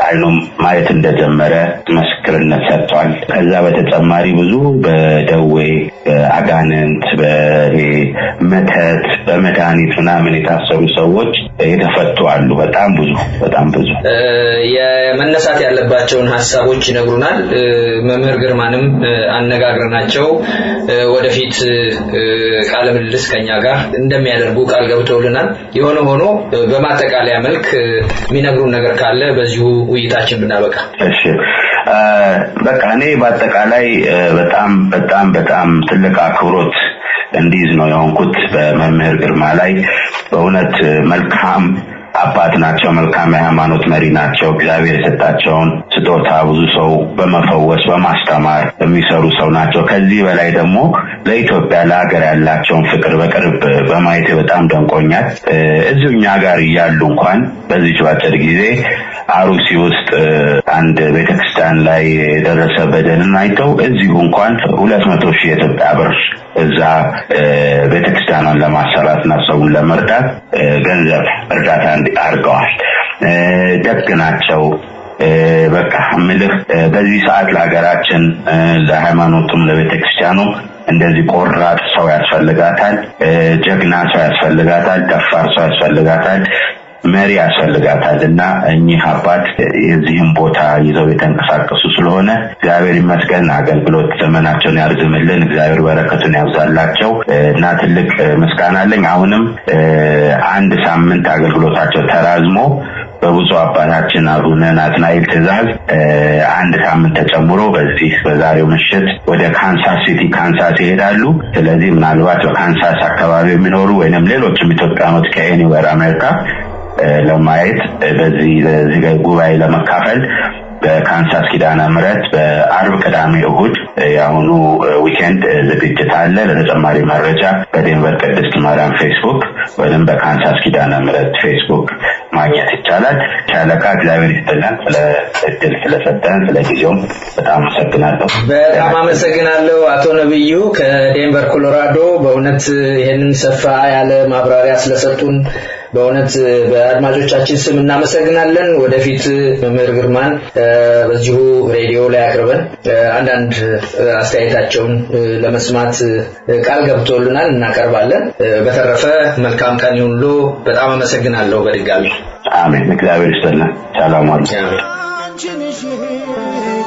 አይኑም ማየት እንደጀመረ ምስክርነት ሰጥቷል። ከዛ በተጨማሪ ብዙ በደዌ አጋንንት በመተት በመድኃኒት ምናምን የታሰሩ ሰዎች የተፈቱ አሉ። በጣም ብዙ የመነሳት ያለባቸውን ሀሳቦች ይነግሩናል። መምህር ግርማንም አነጋግረናቸው ወደፊት ቃለ ምልልስ ከኛ ጋር እንደሚያደርጉ ቃል ገብተውልናል። የሆነ ሆኖ በማጠቃለያ መልክ የሚነግሩን ነገር ካለ በዚሁ ውይይታችን ብናበቃ። እሺ በቃ እኔ በአጠቃላይ በጣም ትልቅ አክብሮት እንዲይዝ ነው የሆንኩት በመምህር ግርማ ላይ። በእውነት መልካም አባት ናቸው። መልካም የሃይማኖት መሪ ናቸው። እግዚአብሔር የሰጣቸውን ስጦታ ብዙ ሰው በመፈወስ በማስተማር የሚሰሩ ሰው ናቸው። ከዚህ በላይ ደግሞ ለኢትዮጵያ ለሀገር ያላቸውን ፍቅር በቅርብ በማየት በጣም ደንቆኛል። እዚሁ እኛ ጋር እያሉ እንኳን በዚህ ባጭር ጊዜ አሩሲ ውስጥ አንድ ቤተክርስቲያን ላይ የደረሰ በደልን አይተው እዚሁ እንኳን 200,000 የኢትዮጵያ ብር እዛ ቤተክርስቲያኗን ለማሰራትና ሰውን ለመርዳት ገንዘብ እርዳታ አድርገዋል። ደግ ናቸው። በቃ ምልህ በዚህ ሰዓት ለሀገራችን ለሃይማኖቱም ለቤተክርስቲያኑም እንደዚህ ቆራጥ ሰው ያስፈልጋታል። ጀግና ሰው ያስፈልጋታል። ደፋር ሰው ያስፈልጋታል። መሪ ያስፈልጋታልና እኚህ አባት የዚህም ቦታ ይዘው የተንቀሳቀሱ ስለሆነ እግዚአብሔር ይመስገን። አገልግሎት ዘመናቸውን ያርዝምልን። እግዚአብሔር በረከቱን ያብዛላቸው እና ትልቅ ምስጋና አለኝ። አሁንም አንድ ሳምንት አገልግሎታቸው ተራዝሞ በብዙ አባታችን አቡነ ናትናኤል ትእዛዝ አንድ ሳምንት ተጨምሮ በዛሬው ምሽት ወደ ካንሳስ ሲቲ ካንሳስ ይሄዳሉ። ስለዚህ ምናልባት በካንሳስ አካባቢ የሚኖሩ ወይንም ሌሎችም ኢትዮጵያኖች ከኤኒዌር አሜሪካ ለማየት በዚህ ጉባኤ ለመካፈል በካንሳስ ኪዳነ ምሕረት በአርብ ቅዳሜ እሁድ ያሁኑ ዊኬንድ ዝግጅት አለ። ለተጨማሪ መረጃ በዴንቨር ቅድስት ማርያም ፌስቡክ ወይም በካንሳስ ኪዳነ ምሕረት ፌስቡክ ማግኘት ይቻላል። ሻለቃ እግዚአብሔር ይስጥልን ስለ እድል ስለሰጠን ስለ ጊዜውም በጣም አመሰግናለሁ። በጣም አመሰግናለሁ አቶ ነብዩ ከዴንቨር ኮሎራዶ። በእውነት ይሄንን ሰፋ ያለ ማብራሪያ ስለሰጡን በእውነት በአድማጮቻችን ስም እናመሰግናለን። ወደፊት መምህር ግርማን በዚሁ ሬዲዮ ላይ አቅርበን አንዳንድ አስተያየታቸውን ለመስማት ቃል ገብቶልናል፣ እናቀርባለን። በተረፈ መልካም ቀን ይሁንሉ። በጣም አመሰግናለሁ በድጋሚ። አሜን። እግዚአብሔር ይስጥልን። ሰላም አለ።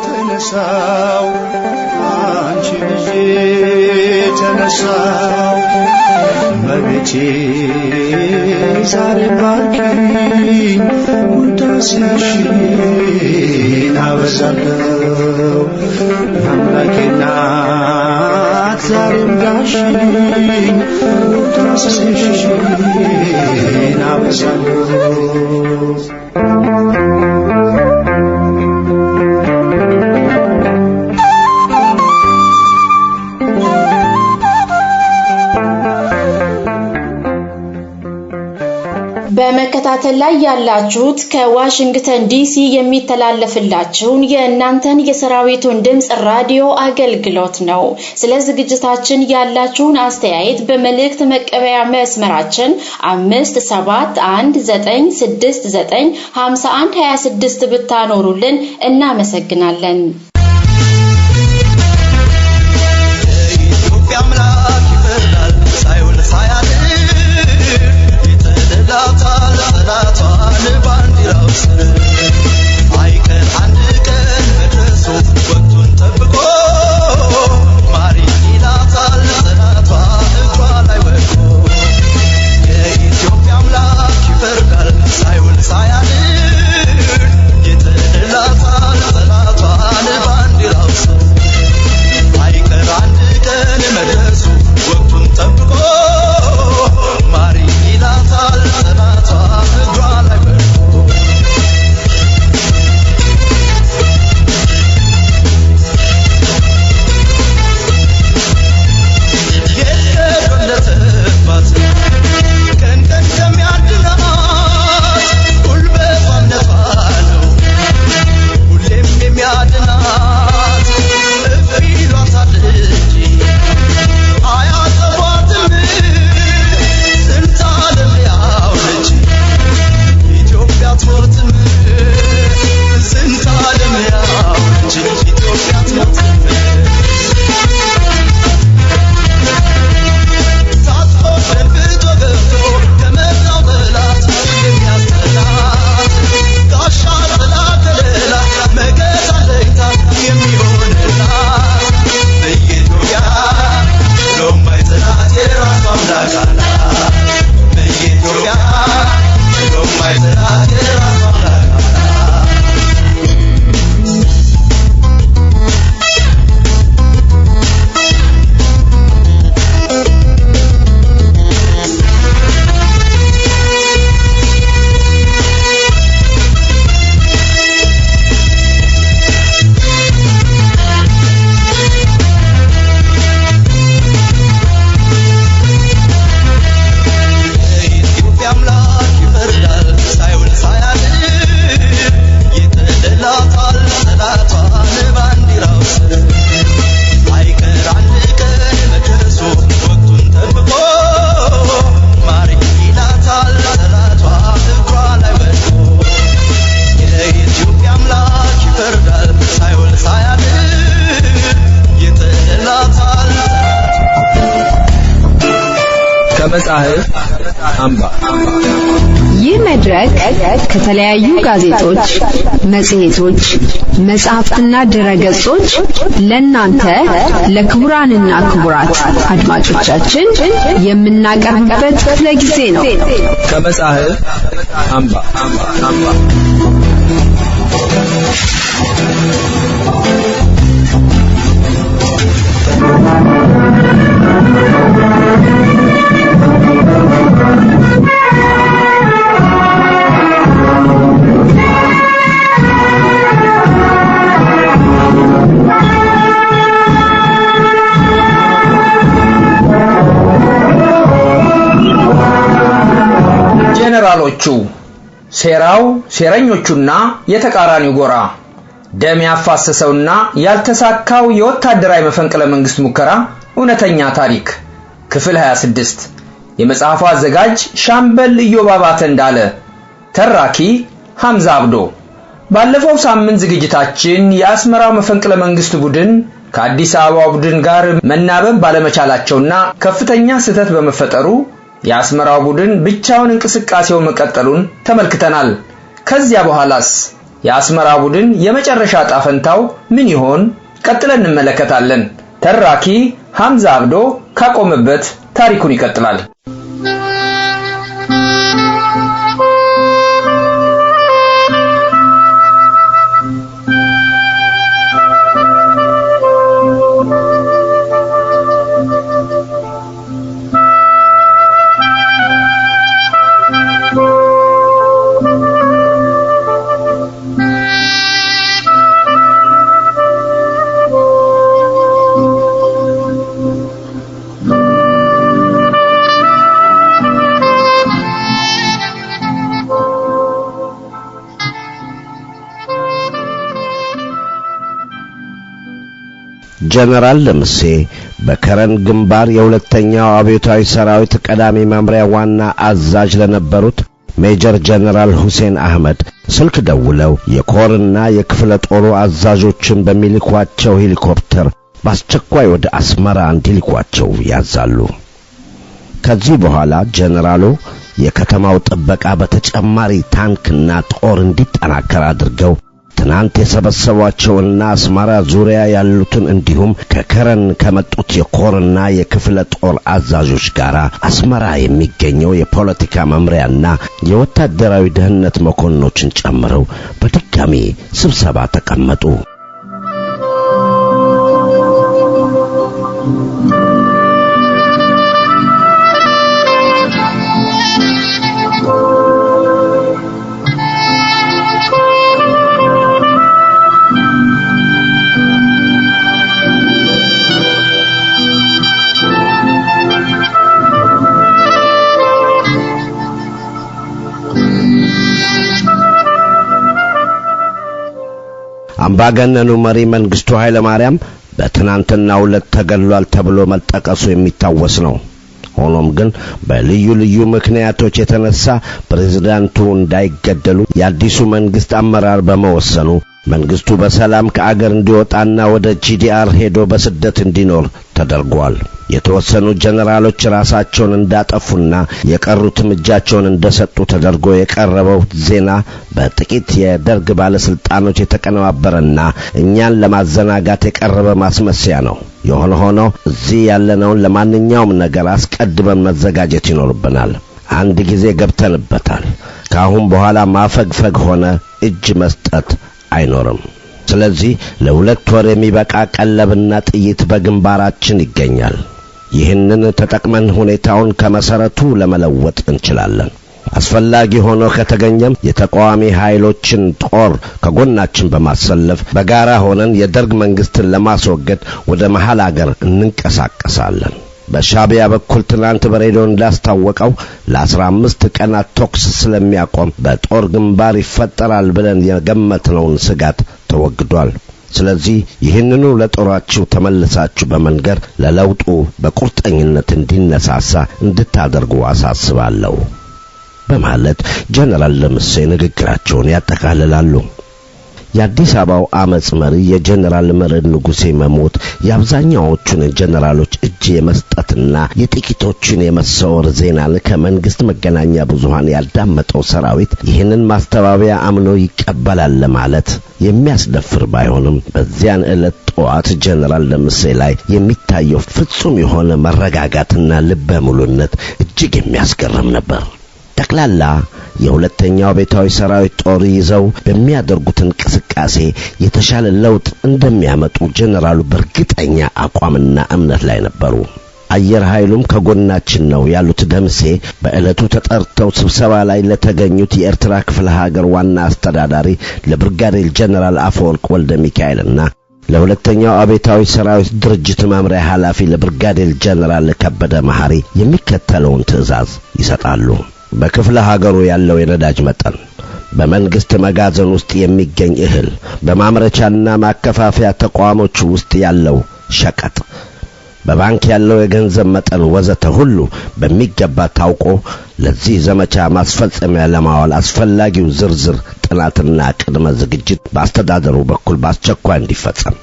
ተነሳው አንቺ ልጅ ተነሳው መቤቴ ዛሬ ባርኪኝ ውዳሴሽን አበዛለሁ አምላኬ እናት ዛሬም ጋሽኝ ውዳሴሽን አበዛለሁ በመከታተል ላይ ያላችሁት ከዋሽንግተን ዲሲ የሚተላለፍላችሁን የእናንተን የሰራዊቱን ድምጽ ራዲዮ አገልግሎት ነው። ስለ ዝግጅታችን ያላችሁን አስተያየት በመልእክት መቀበያ መስመራችን 57196995126 ብታኖሩልን እናመሰግናለን። የኢትዮጵያ አምላክ ይፈርዳል ሳይውል ሳያድር አይቀር አንድ ቀን መድረሱ ወቅቱን ጠብቆ ማሪ ይላታል ጠላቷ እግሯ ላይ ወድቆ የኢትዮጵያ አምላክ ይፈርዳል ሳይውል ሳያድር ይጥላታል ጠላቷን ባንዲራው ስር አይቀር አንድ ቀን መድረሱ ወቅቱን ጠብቆ ማሪ ይላታል ጠላቷ እግሯ ላይ ወድቆ ከመጽሐፍ አምባ ይህ መድረክ ከተለያዩ ጋዜጦች፣ መጽሔቶች፣ መጽሐፍትና ድረገጾች ለናንተ ለክቡራንና ክቡራት አድማጮቻችን የምናቀርብበት ክፍለ ጊዜ ነው። ከመጽሐፍ አምባ ጄኔራሎቹ ሴራው ሴረኞቹና የተቃራኒው ጎራ ደም ያፋሰሰውና ያልተሳካው የወታደራዊ መፈንቅለ መንግስት ሙከራ እውነተኛ ታሪክ ክፍል 26 የመጽሐፉ አዘጋጅ ሻምበል ኢዮብ አባተ እንዳለ፣ ተራኪ ሐምዛ አብዶ። ባለፈው ሳምንት ዝግጅታችን የአስመራው መፈንቅለ መንግስት ቡድን ከአዲስ አበባ ቡድን ጋር መናበብ ባለመቻላቸውና ከፍተኛ ስህተት በመፈጠሩ የአስመራው ቡድን ብቻውን እንቅስቃሴው መቀጠሉን ተመልክተናል። ከዚያ በኋላስ የአስመራ ቡድን የመጨረሻ ጣፈንታው ምን ይሆን? ቀጥለን እንመለከታለን። ተራኪ ሐምዛ አብዶ ካቆመበት ታሪኩን ይቀጥላል። ጀነራል ለምሴ በከረን ግንባር የሁለተኛው አብዮታዊ ሰራዊት ቀዳሚ መምሪያ ዋና አዛዥ ለነበሩት ሜጀር ጀነራል ሁሴን አህመድ ስልክ ደውለው የኮርና የክፍለ ጦሩ አዛዦችን በሚልኳቸው ሄሊኮፕተር በአስቸኳይ ወደ አስመራ እንዲልኳቸው ያዛሉ። ከዚህ በኋላ ጀነራሉ የከተማው ጥበቃ በተጨማሪ ታንክና ጦር እንዲጠናከር አድርገው ትናንት የሰበሰቧቸውና አስመራ ዙሪያ ያሉትን እንዲሁም ከከረን ከመጡት የኮርና የክፍለ ጦር አዛዦች ጋር አስመራ የሚገኘው የፖለቲካ መምሪያና የወታደራዊ ደህንነት መኮንኖችን ጨምረው በድጋሚ ስብሰባ ተቀመጡ። አምባገነኑ መሪ መንግስቱ ኃይለ ማርያም በትናንትናው ዕለት ተገሏል ተብሎ መጠቀሱ የሚታወስ ነው። ሆኖም ግን በልዩ ልዩ ምክንያቶች የተነሳ ፕሬዝዳንቱ እንዳይገደሉ የአዲሱ መንግስት አመራር በመወሰኑ መንግስቱ በሰላም ከአገር እንዲወጣና ወደ ጂዲአር ሄዶ በስደት እንዲኖር ተደርጓል። የተወሰኑ ጀነራሎች ራሳቸውን እንዳጠፉና የቀሩትም እጃቸውን እንደሰጡ ተደርጎ የቀረበው ዜና በጥቂት የደርግ ባለስልጣኖች የተቀነባበረና እኛን ለማዘናጋት የቀረበ ማስመሰያ ነው። የሆነ ሆኖ እዚህ ያለነውን ለማንኛውም ነገር አስቀድመን መዘጋጀት ይኖርብናል። አንድ ጊዜ ገብተንበታል። ካሁን በኋላ ማፈግፈግ ሆነ እጅ መስጠት አይኖርም። ስለዚህ ለሁለት ወር የሚበቃ ቀለብና ጥይት በግንባራችን ይገኛል። ይህንን ተጠቅመን ሁኔታውን ከመሰረቱ ለመለወጥ እንችላለን። አስፈላጊ ሆኖ ከተገኘም የተቃዋሚ ኃይሎችን ጦር ከጎናችን በማሰለፍ በጋራ ሆነን የደርግ መንግስትን ለማስወገድ ወደ መሃል አገር እንንቀሳቀሳለን። በሻቢያ በኩል ትናንት በሬዲዮ እንዳስታወቀው ለ15 ቀናት ተኩስ ስለሚያቆም በጦር ግንባር ይፈጠራል ብለን የገመትነውን ስጋት ተወግዷል። ስለዚህ ይህንኑ ለጦራችሁ ተመልሳችሁ በመንገር ለለውጡ በቁርጠኝነት እንዲነሳሳ እንድታደርጉ አሳስባለሁ በማለት ጀነራል ለምሴ ንግግራቸውን ያጠቃልላሉ። የአዲስ አበባው አመጽ መሪ የጀነራል መረድ ንጉሴ መሞት የአብዛኛዎቹን ጀነራሎች እጅ የመስጠትና የጥቂቶችን የመሰወር ዜናን ከመንግስት መገናኛ ብዙሃን ያዳመጠው ሰራዊት ይህንን ማስተባበያ አምኖ ይቀበላል ለማለት የሚያስደፍር ባይሆንም በዚያን ዕለት ጠዋት ጀነራል ለምሴ ላይ የሚታየው ፍጹም የሆነ መረጋጋትና ልበ ሙሉነት እጅግ የሚያስገርም ነበር። ጠቅላላ የሁለተኛው ቤታዊ ሰራዊት ጦር ይዘው በሚያደርጉት እንቅስቃሴ የተሻለ ለውጥ እንደሚያመጡ ጀነራሉ በእርግጠኛ አቋምና እምነት ላይ ነበሩ። አየር ኃይሉም ከጎናችን ነው ያሉት ደምሴ በዕለቱ ተጠርተው ስብሰባ ላይ ለተገኙት የኤርትራ ክፍለ ሀገር ዋና አስተዳዳሪ ለብርጋዴር ጀነራል አፈወርቅ ወልደ ሚካኤልና ለሁለተኛው አቤታዊ ሰራዊት ድርጅት መምሪያ ኃላፊ ለብርጋዴር ጀነራል ከበደ መሐሪ የሚከተለውን ትዕዛዝ ይሰጣሉ። በክፍለ ሀገሩ ያለው የነዳጅ መጠን፣ በመንግስት መጋዘን ውስጥ የሚገኝ እህል፣ በማምረቻና ማከፋፈያ ተቋሞች ውስጥ ያለው ሸቀጥ፣ በባንክ ያለው የገንዘብ መጠን ወዘተ ሁሉ በሚገባ ታውቆ ለዚህ ዘመቻ ማስፈጸሚያ ለማዋል አስፈላጊው ዝርዝር ጥናትና ቅድመ ዝግጅት በአስተዳደሩ በኩል በአስቸኳይ እንዲፈጸም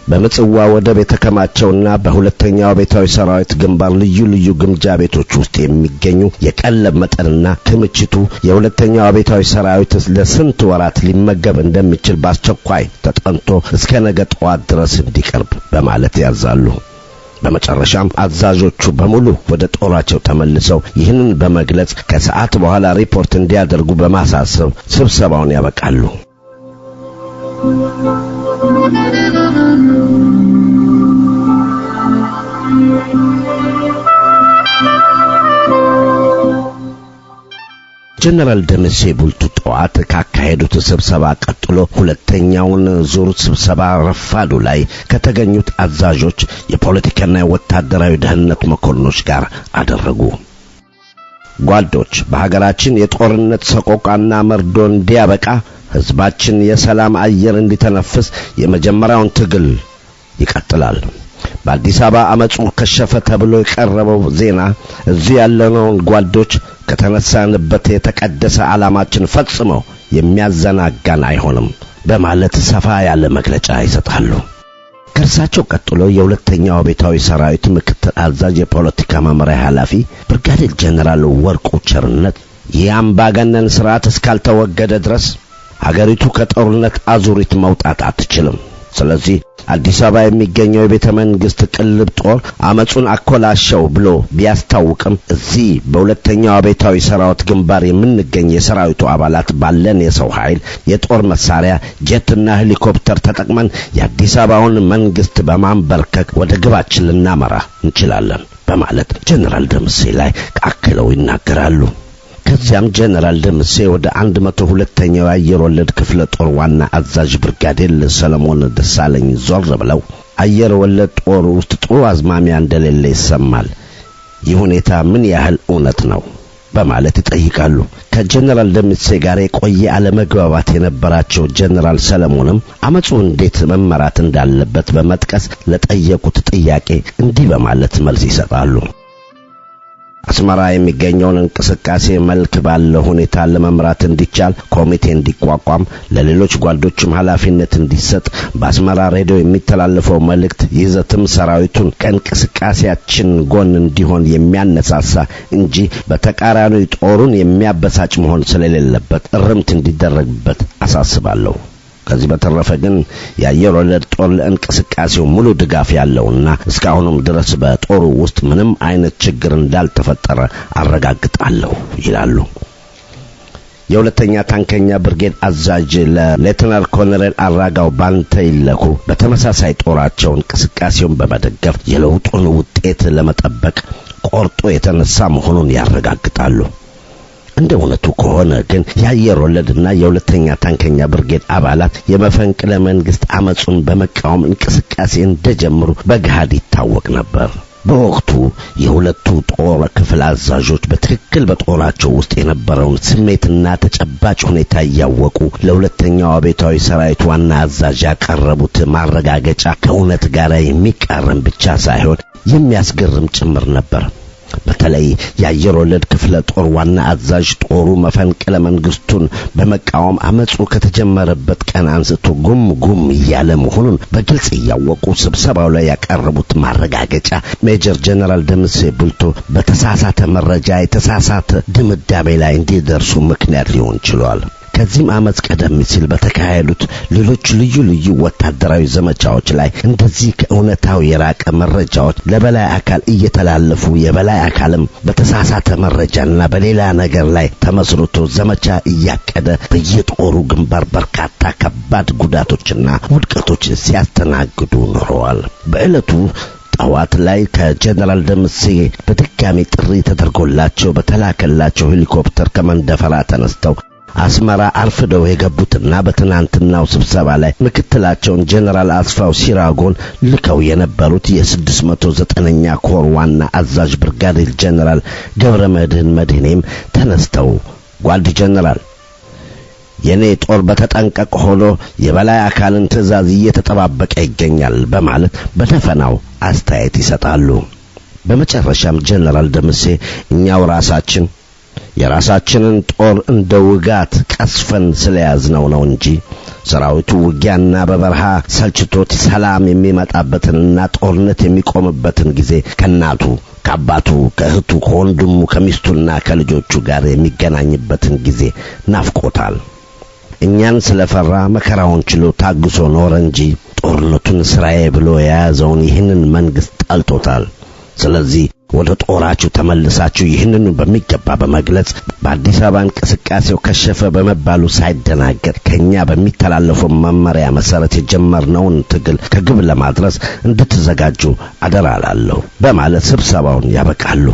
በምጽዋ ወደብ የተከማቸውና በሁለተኛው ቤታዊ ሰራዊት ግንባር ልዩ ልዩ ግምጃ ቤቶች ውስጥ የሚገኙ የቀለብ መጠንና ክምችቱ የሁለተኛው ቤታዊ ሰራዊት ለስንት ወራት ሊመገብ እንደሚችል በአስቸኳይ ተጠንቶ እስከ ነገ ጠዋት ድረስ እንዲቀርብ በማለት ያዛሉ። በመጨረሻም አዛዦቹ በሙሉ ወደ ጦራቸው ተመልሰው ይህንን በመግለጽ ከሰዓት በኋላ ሪፖርት እንዲያደርጉ በማሳሰብ ስብሰባውን ያበቃሉ። ጀነራል ደምሴ ቡልቱ ጠዋት ካካሄዱት ስብሰባ ቀጥሎ ሁለተኛውን ዙር ስብሰባ ረፋዱ ላይ ከተገኙት አዛዦች የፖለቲካና የወታደራዊ ደህንነት መኮንኖች ጋር አደረጉ። ጓዶች በሀገራችን የጦርነት ሰቆቃና መርዶ እንዲያበቃ ህዝባችን የሰላም አየር እንዲተነፍስ የመጀመሪያውን ትግል ይቀጥላል። በአዲስ አበባ አመጹ ከሸፈ ተብሎ የቀረበው ዜና እዚህ ያለነውን ጓዶች ከተነሳንበት የተቀደሰ ዓላማችን ፈጽሞ የሚያዘናጋን አይሆንም በማለት ሰፋ ያለ መግለጫ ይሰጣሉ። ከእርሳቸው ቀጥሎ የሁለተኛው ቤታዊ ሰራዊት ምክትል አዛዥ የፖለቲካ መምሪያ ኃላፊ ብርጋዴር ጀነራል ወርቁ ቸርነት የአምባገነን ስርዓት እስካልተወገደ ድረስ ሀገሪቱ ከጦርነት አዙሪት መውጣት አትችልም። ስለዚህ አዲስ አበባ የሚገኘው የቤተ መንግስት ቅልብ ጦር አመጹን አኮላሸው ብሎ ቢያስታውቅም እዚህ በሁለተኛው ቤታዊ ሰራዊት ግንባር የምንገኝ የሰራዊቱ አባላት ባለን የሰው ኃይል የጦር መሳሪያ ጀትና ሄሊኮፕተር ተጠቅመን የአዲስ አበባውን መንግስት በማንበርከክ ወደ ግባችን ልናመራ እንችላለን በማለት ጀነራል ደምሴ ላይ አክለው ይናገራሉ። ከዚያም ጀነራል ደምሴ ወደ 102ኛው አየር ወለድ ክፍለ ጦር ዋና አዛዥ ብርጋዴር ሰለሞን ደሳለኝ ዞር ብለው አየር ወለድ ጦር ውስጥ ጥሩ አዝማሚያ እንደሌለ ይሰማል፣ ይህ ሁኔታ ምን ያህል እውነት ነው በማለት ይጠይቃሉ። ከጀነራል ደምሴ ጋር የቆየ አለመግባባት የነበራቸው ጀነራል ሰለሞንም አመጹ እንዴት መመራት እንዳለበት በመጥቀስ ለጠየቁት ጥያቄ እንዲህ በማለት መልስ ይሰጣሉ። አስመራ የሚገኘውን እንቅስቃሴ መልክ ባለው ሁኔታ ለመምራት እንዲቻል ኮሚቴ እንዲቋቋም ለሌሎች ጓዶችም ኃላፊነት እንዲሰጥ በአስመራ ሬዲዮ የሚተላለፈው መልእክት ይዘትም ሰራዊቱን ከእንቅስቃሴያችን ጎን እንዲሆን የሚያነሳሳ እንጂ በተቃራኒው ጦሩን የሚያበሳጭ መሆን ስለሌለበት እርምት እንዲደረግበት አሳስባለሁ። ከዚህ በተረፈ ግን የአየር ወለድ ጦር ለእንቅስቃሴው ሙሉ ድጋፍ ያለውና እስካሁንም ድረስ በጦሩ ውስጥ ምንም አይነት ችግር እንዳልተፈጠረ አረጋግጣለሁ ይላሉ። የሁለተኛ ታንከኛ ብርጌድ አዛዥ ለሌተናል ኮሎኔል አራጋው ባንተ ይለኩ በተመሳሳይ ጦራቸው እንቅስቃሴውን በመደገፍ የለውጡን ውጤት ለመጠበቅ ቆርጦ የተነሳ መሆኑን ያረጋግጣሉ። እንደ እውነቱ ከሆነ ግን የአየር ወለድና የሁለተኛ ታንከኛ ብርጌድ አባላት የመፈንቅለ መንግስት አመጹን በመቃወም እንቅስቃሴ እንደጀመሩ በገሃድ ይታወቅ ነበር። በወቅቱ የሁለቱ ጦር ክፍል አዛዦች በትክክል በጦራቸው ውስጥ የነበረውን ስሜትና ተጨባጭ ሁኔታ ያወቁ ለሁለተኛው ቤታዊ ሰራዊት ዋና አዛዥ ያቀረቡት ማረጋገጫ ከእውነት ጋር የሚቃረን ብቻ ሳይሆን የሚያስገርም ጭምር ነበር። በተለይ የአየር ወለድ ክፍለ ጦር ዋና አዛዥ ጦሩ መፈንቅለ መንግስቱን በመቃወም አመጹ ከተጀመረበት ቀን አንስቶ ጉም እያለ መሆኑን በግልጽ ያወቁ ስብሰባው ላይ ያቀረቡት ማረጋገጫ ሜጀር ጀነራል ደምሴ ቡልቶ በተሳሳተ መረጃ የተሳሳተ ድምዳሜ ላይ እንዲደርሱ ምክንያት ሊሆን ችሏል። ከዚህም አመጽ ቀደም ሲል በተካሄዱት ሌሎች ልዩ ወታደራዊ ዘመቻዎች ላይ እንደዚህ ከእውነታው የራቀ መረጃዎች ለበላይ አካል እየተላለፉ የበላይ አካልም በተሳሳተ መረጃና በሌላ ነገር ላይ ተመስርቶ ዘመቻ እያቀደ በየጦሩ ግንባር በርካታ ከባድ ጉዳቶችና ውድቀቶች ሲያስተናግዱ ኖረዋል። በእለቱ ጠዋት ላይ ከጀነራል ደምሴ በድጋሚ ጥሪ ተደርጎላቸው በተላከላቸው ሄሊኮፕተር ከመንደፈራ ተነስተው አስመራ አርፍደው የገቡትና በትናንትናው ስብሰባ ላይ ምክትላቸውን ጀነራል አስፋው ሲራጎን ልከው የነበሩት የ609ኛ ኮር ዋና አዛዥ ብርጋዴር ጀነራል ገብረመድህን መድህኔም ተነስተው ጓድ ጀነራል የኔ ጦር በተጠንቀቅ ሆኖ የበላይ አካልን ትዕዛዝ እየተጠባበቀ ይገኛል በማለት በደፈናው አስተያየት ይሰጣሉ። በመጨረሻም ጀነራል ደምሴ እኛው ራሳችን የራሳችንን ጦር እንደ ውጋት ቀስፈን ስለያዝነው ነው እንጂ ሰራዊቱ ውጊያና በበረሃ ሰልችቶት ሰላም የሚመጣበትንና ጦርነት የሚቆምበትን ጊዜ ከናቱ ከአባቱ ከእህቱ ከወንድሙ ከሚስቱና ከልጆቹ ጋር የሚገናኝበትን ጊዜ ናፍቆታል። እኛን ስለፈራ መከራውን ችሎ ታግሶ ኖረ እንጂ ጦርነቱን ስራዬ ብሎ የያዘውን ይህንን መንግስት ጠልቶታል። ስለዚህ ወደ ጦራችሁ ተመልሳችሁ ይህንን በሚገባ በመግለጽ በአዲስ አበባ እንቅስቃሴው ከሸፈ በመባሉ ሳይደናገጥ ከኛ በሚተላለፈው መመሪያ መሰረት የጀመርነውን ትግል ከግብ ለማድረስ እንድትዘጋጁ አደራላለሁ በማለት ስብሰባውን ያበቃሉ።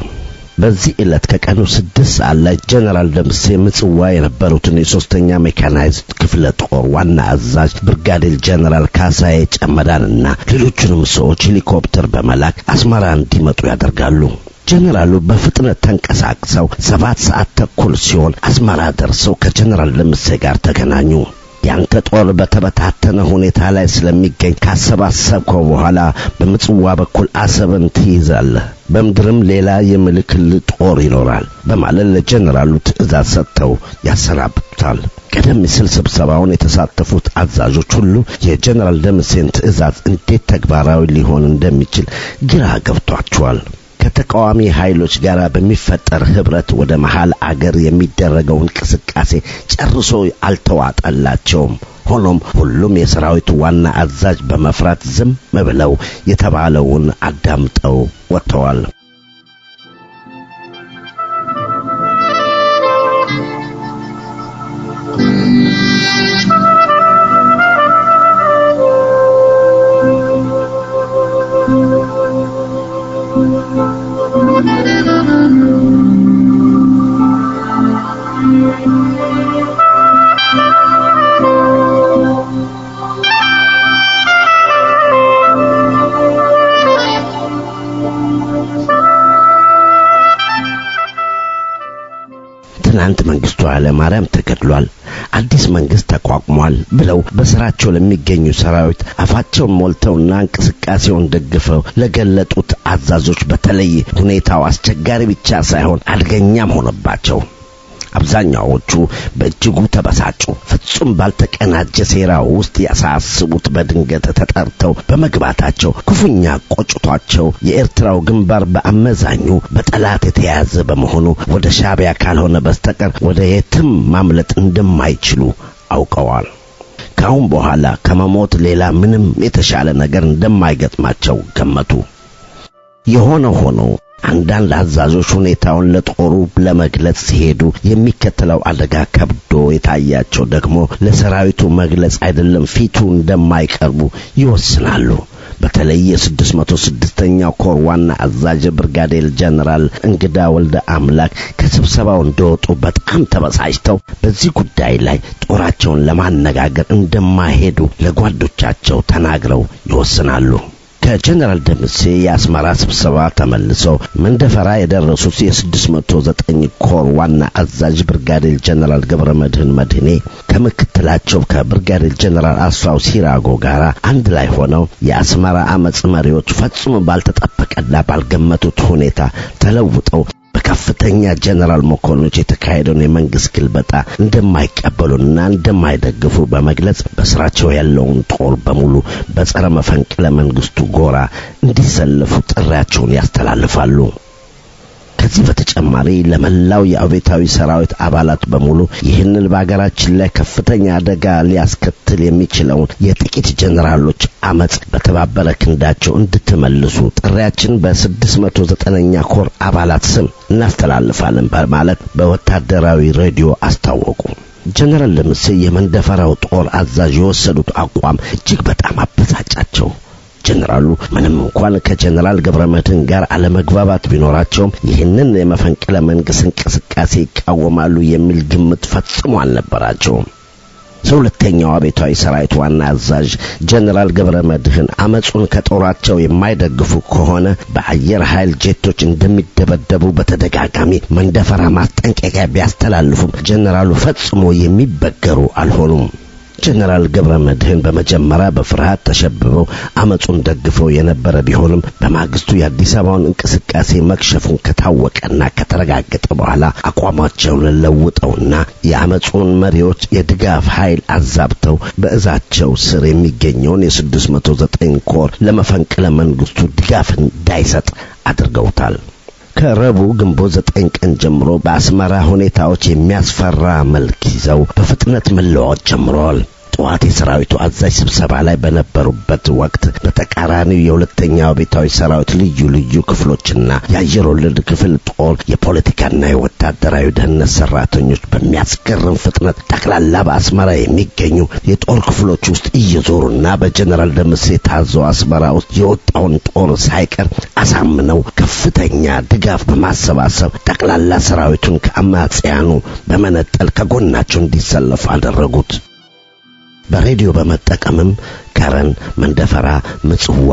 በዚህ ዕለት ከቀኑ 6 ሰዓት ላይ ጀነራል ደምሴ ምጽዋ የነበሩትን የ3ኛ ሜካናይዝድ ክፍለ ጦር ዋና አዛዥ ብርጋዴር ጀነራል ካሳዬ ጨመዳንና ሌሎችንም ሰዎች ሄሊኮፕተር በመላክ አስመራ እንዲመጡ ያደርጋሉ። ጀነራሉ በፍጥነት ተንቀሳቅሰው 7 ሰዓት ተኩል ሲሆን አስመራ ደርሰው ከጀነራል ደምሴ ጋር ተገናኙ። ያንተ ጦር በተበታተነ ሁኔታ ላይ ስለሚገኝ ካሰባሰብከው በኋላ በምጽዋ በኩል አሰብን ትይዛለህ፣ በምድርም ሌላ የምልክል ጦር ይኖራል በማለት ለጀነራሉ ትዕዛዝ ሰጥተው ያሰናብቱታል። ቀደም ሲል ስብሰባውን የተሳተፉት አዛዦች ሁሉ የጀነራል ደምሴን ትዕዛዝ እንዴት ተግባራዊ ሊሆን እንደሚችል ግራ ገብቷቸዋል። ከተቃዋሚ ኃይሎች ጋር በሚፈጠር ህብረት ወደ መሃል አገር የሚደረገው እንቅስቃሴ ጨርሶ አልተዋጠላቸውም። ሆኖም ሁሉም የሰራዊቱ ዋና አዛዥ በመፍራት ዝም ብለው የተባለውን አዳምጠው ወጥተዋል። ትናንት መንግስቱ ኃይለ ማርያም ተገድሏል፣ አዲስ መንግስት ተቋቁሟል ብለው በስራቸው ለሚገኙ ሰራዊት አፋቸውን ሞልተውና እንቅስቃሴውን ደግፈው ለገለጡት አዛዦች በተለይ ሁኔታው አስቸጋሪ ብቻ ሳይሆን አደገኛም ሆነባቸው። አብዛኛዎቹ በእጅጉ ተበሳጩ። ፍጹም ባልተቀናጀ ሴራ ውስጥ ያሳስቡት በድንገት ተጠርተው በመግባታቸው ክፉኛ ቆጭቷቸው የኤርትራው ግንባር በአመዛኙ በጠላት የተያዘ በመሆኑ ወደ ሻዕቢያ ካልሆነ በስተቀር ወደ የትም ማምለጥ እንደማይችሉ አውቀዋል። ካሁን በኋላ ከመሞት ሌላ ምንም የተሻለ ነገር እንደማይገጥማቸው ገመቱ። የሆነ ሆኖ አንዳንድ አዛዦች ሁኔታውን ለጦሩ ለመግለጽ ሲሄዱ የሚከተለው አደጋ ከብዶ የታያቸው ደግሞ ለሰራዊቱ መግለጽ አይደለም ፊቱ እንደማይቀርቡ ይወስናሉ። በተለይ የ606ኛው ኮር ዋና አዛዥ ብርጋዴር ጀነራል እንግዳ ወልደ አምላክ ከስብሰባው እንደወጡ በጣም ተበሳጭተው በዚህ ጉዳይ ላይ ጦራቸውን ለማነጋገር እንደማይሄዱ ለጓዶቻቸው ተናግረው ይወስናሉ። ከጀነራል ደምሴ የአስመራ ስብሰባ ተመልሰው መንደፈራ የደረሱት የ609 ኮር ዋና አዛዥ ብርጋዴር ጀነራል ገብረመድህን መድህኔ ከምክትላቸው ከብርጋዴር ጀነራል አስፋው ሲራጎ ጋር አንድ ላይ ሆነው የአስመራ አመጽ መሪዎች ፈጽሞ ባልተጠበቀና ባልገመቱት ሁኔታ ተለውጠው በከፍተኛ ጀነራል መኮንኖች የተካሄደውን የመንግስት ግልበጣ እንደማይቀበሉና እንደማይደግፉ በመግለጽ በስራቸው ያለውን ጦር በሙሉ በጸረ መፈንቅለ መንግስቱ ጎራ እንዲሰለፉ ጥሪያቸውን ያስተላልፋሉ። ከዚህ በተጨማሪ ለመላው የአብዮታዊ ሰራዊት አባላት በሙሉ ይህንን በአገራችን ላይ ከፍተኛ አደጋ ሊያስከትል የሚችለውን የጥቂት ጀነራሎች አመጽ በተባበረ ክንዳቸው እንድትመልሱ ጥሪያችን በ609ኛ ኮር አባላት ስም እናስተላልፋለን በማለት በወታደራዊ ሬዲዮ አስታወቁ። ጀነራል ደምሴ የመንደፈራው ጦር አዛዥ የወሰዱት አቋም እጅግ በጣም አበሳጫቸው። ጀነራሉ ምንም እንኳን ከጀነራል ገብረመድህን ጋር አለመግባባት ቢኖራቸውም ይህንን የመፈንቅለ መንግስት እንቅስቃሴ ይቃወማሉ የሚል ግምት ፈጽሞ አልነበራቸውም። ሁለተኛው አብዮታዊ ሰራዊት ዋና አዛዥ ጀነራል ገብረ መድህን አመጹን ከጦራቸው የማይደግፉ ከሆነ በአየር ኃይል ጄቶች እንደሚደበደቡ በተደጋጋሚ መንደፈራ ማስጠንቀቂያ ቢያስተላልፉም ጀነራሉ ፈጽሞ የሚበገሩ አልሆኑም። ጀነራል ገብረ መድህን በመጀመሪያ በፍርሃት ተሸብበው አመጹን ደግፈው የነበረ ቢሆንም በማግስቱ የአዲስ አበባውን እንቅስቃሴ መክሸፉን ከታወቀና ከተረጋገጠ በኋላ አቋማቸውን ለውጠውና የአመጹን መሪዎች የድጋፍ ኃይል አዛብተው በእዛቸው ስር የሚገኘውን የ609 ኮር ለመፈንቅለ መንግስቱ ድጋፍ እንዳይሰጥ አድርገውታል። ከረቡዕ ግንቦት 9 ቀን ጀምሮ በአስመራ ሁኔታዎች የሚያስፈራ መልክ ይዘው በፍጥነት መለዋወጥ ጀምረዋል። ጠዋት የሰራዊቱ አዛዥ ስብሰባ ላይ በነበሩበት ወቅት በተቃራኒው የሁለተኛው አብዮታዊ ሰራዊት ልዩ ክፍሎችና የአየር ወለድ ክፍል ጦር የፖለቲካና የወታደራዊ ደህንነት ሰራተኞች በሚያስገርም ፍጥነት ጠቅላላ በአስመራ የሚገኙ የጦር ክፍሎች ውስጥ እየዞሩና በጀነራል ደምሴ ታዘው አስመራ ውስጥ የወጣውን ጦር ሳይቀር አሳምነው ከፍተኛ ድጋፍ በማሰባሰብ ጠቅላላ ሰራዊቱን ከአማጽያኑ በመነጠል ከጎናቸው እንዲሰለፍ አደረጉት። በሬዲዮ በመጠቀምም ከረን፣ መንደፈራ፣ ምጽዋ፣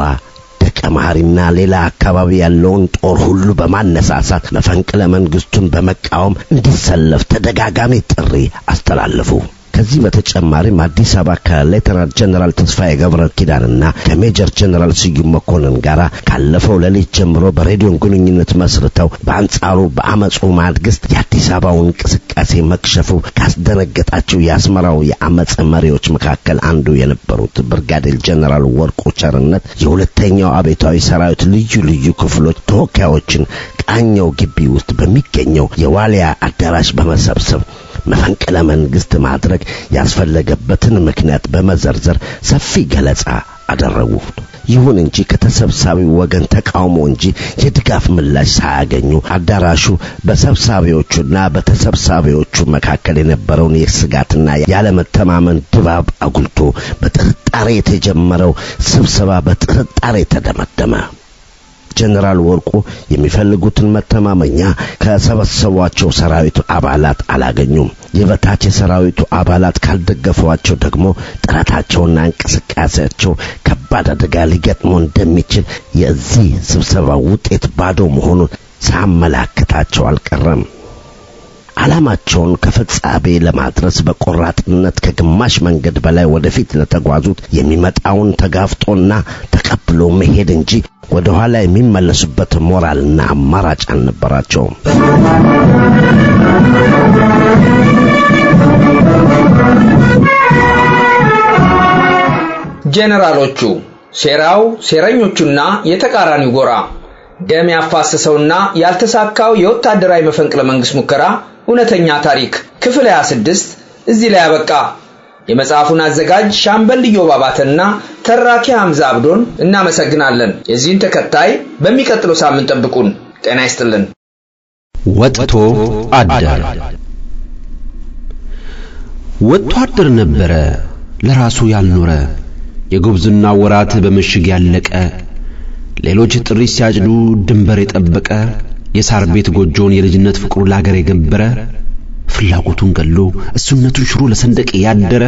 ደቀ መሐሪና ሌላ አካባቢ ያለውን ጦር ሁሉ በማነሳሳት መፈንቅለ መንግስቱን በመቃወም እንዲሰለፍ ተደጋጋሚ ጥሪ አስተላለፉ። ከዚህ በተጨማሪም አዲስ አበባ ከሌተናንት ጀነራል ተስፋዬ ገብረ ኪዳንና ከሜጀር ጀነራል ስዩም መኮንን ጋር ካለፈው ሌሊት ጀምሮ በሬዲዮ ግንኙነት መስርተው በአንጻሩ በአመጹ ማግስት የአዲስ አበባው እንቅስቃሴ መክሸፉ ካስደነገጣቸው የአስመራው የአመጽ መሪዎች መካከል አንዱ የነበሩት ብርጋዴር ጀነራል ወርቁ ቸርነት የሁለተኛው አብዮታዊ ሰራዊት ልዩ ክፍሎች ተወካዮችን ቃኘው ግቢ ውስጥ በሚገኘው የዋሊያ አዳራሽ በመሰብሰብ መፈንቅለ መንግስት ማድረግ ያስፈለገበትን ምክንያት በመዘርዘር ሰፊ ገለጻ አደረጉ። ይሁን እንጂ ከተሰብሳቢው ወገን ተቃውሞ እንጂ የድጋፍ ምላሽ ሳያገኙ አዳራሹ በሰብሳቢዎቹና በተሰብሳቢዎቹ መካከል የነበረውን የስጋትና ያለመተማመን ድባብ አጉልቶ በጥርጣሬ የተጀመረው ስብሰባ በጥርጣሬ ተደመደመ። ጀነራል ወርቁ የሚፈልጉትን መተማመኛ ከሰበሰቧቸው ሰራዊቱ አባላት አላገኙም። የበታች ሰራዊቱ አባላት ካልደገፏቸው ደግሞ ጥረታቸውና እንቅስቃሴያቸው ከባድ አደጋ ሊገጥመው እንደሚችል የዚህ ስብሰባ ውጤት ባዶ መሆኑን ሳመላክታቸው አልቀረም። ዓላማቸውን ከፍጻሜ ለማድረስ በቆራጥነት ከግማሽ መንገድ በላይ ወደፊት ለተጓዙት የሚመጣውን ተጋፍጦና ተቀብሎ መሄድ እንጂ ወደ ኋላ የሚመለሱበት ሞራልና አማራጭ አልነበራቸውም። ጀነራሎቹ ሴራው ሴረኞቹና የተቃራኒው ጎራ ደም ያፋሰሰውና ያልተሳካው የወታደራዊ መፈንቅለ መንግስት ሙከራ እውነተኛ ታሪክ ክፍል 26 እዚህ ላይ ያበቃ። የመጽሐፉን አዘጋጅ ሻምበል ኢዮብ አባተና ተራኪ ሐምዛ አብዶን እናመሰግናለን። የዚህን ተከታይ በሚቀጥለው ሳምንት ጠብቁን። ጤና ይስጥልን። ወጥቶ አደረ። ወጥቶ አደረ ነበረ ለራሱ ያልኖረ የጉብዝና ወራት በምሽግ ያለቀ ሌሎች ጥሪ ሲያጭዱ ድንበር የጠበቀ የሳር ቤት ጎጆን የልጅነት ፍቅሩ ላገር የገበረ ፍላጎቱን ገሎ እሱነቱን ሽሮ ለሰንደቅ ያደረ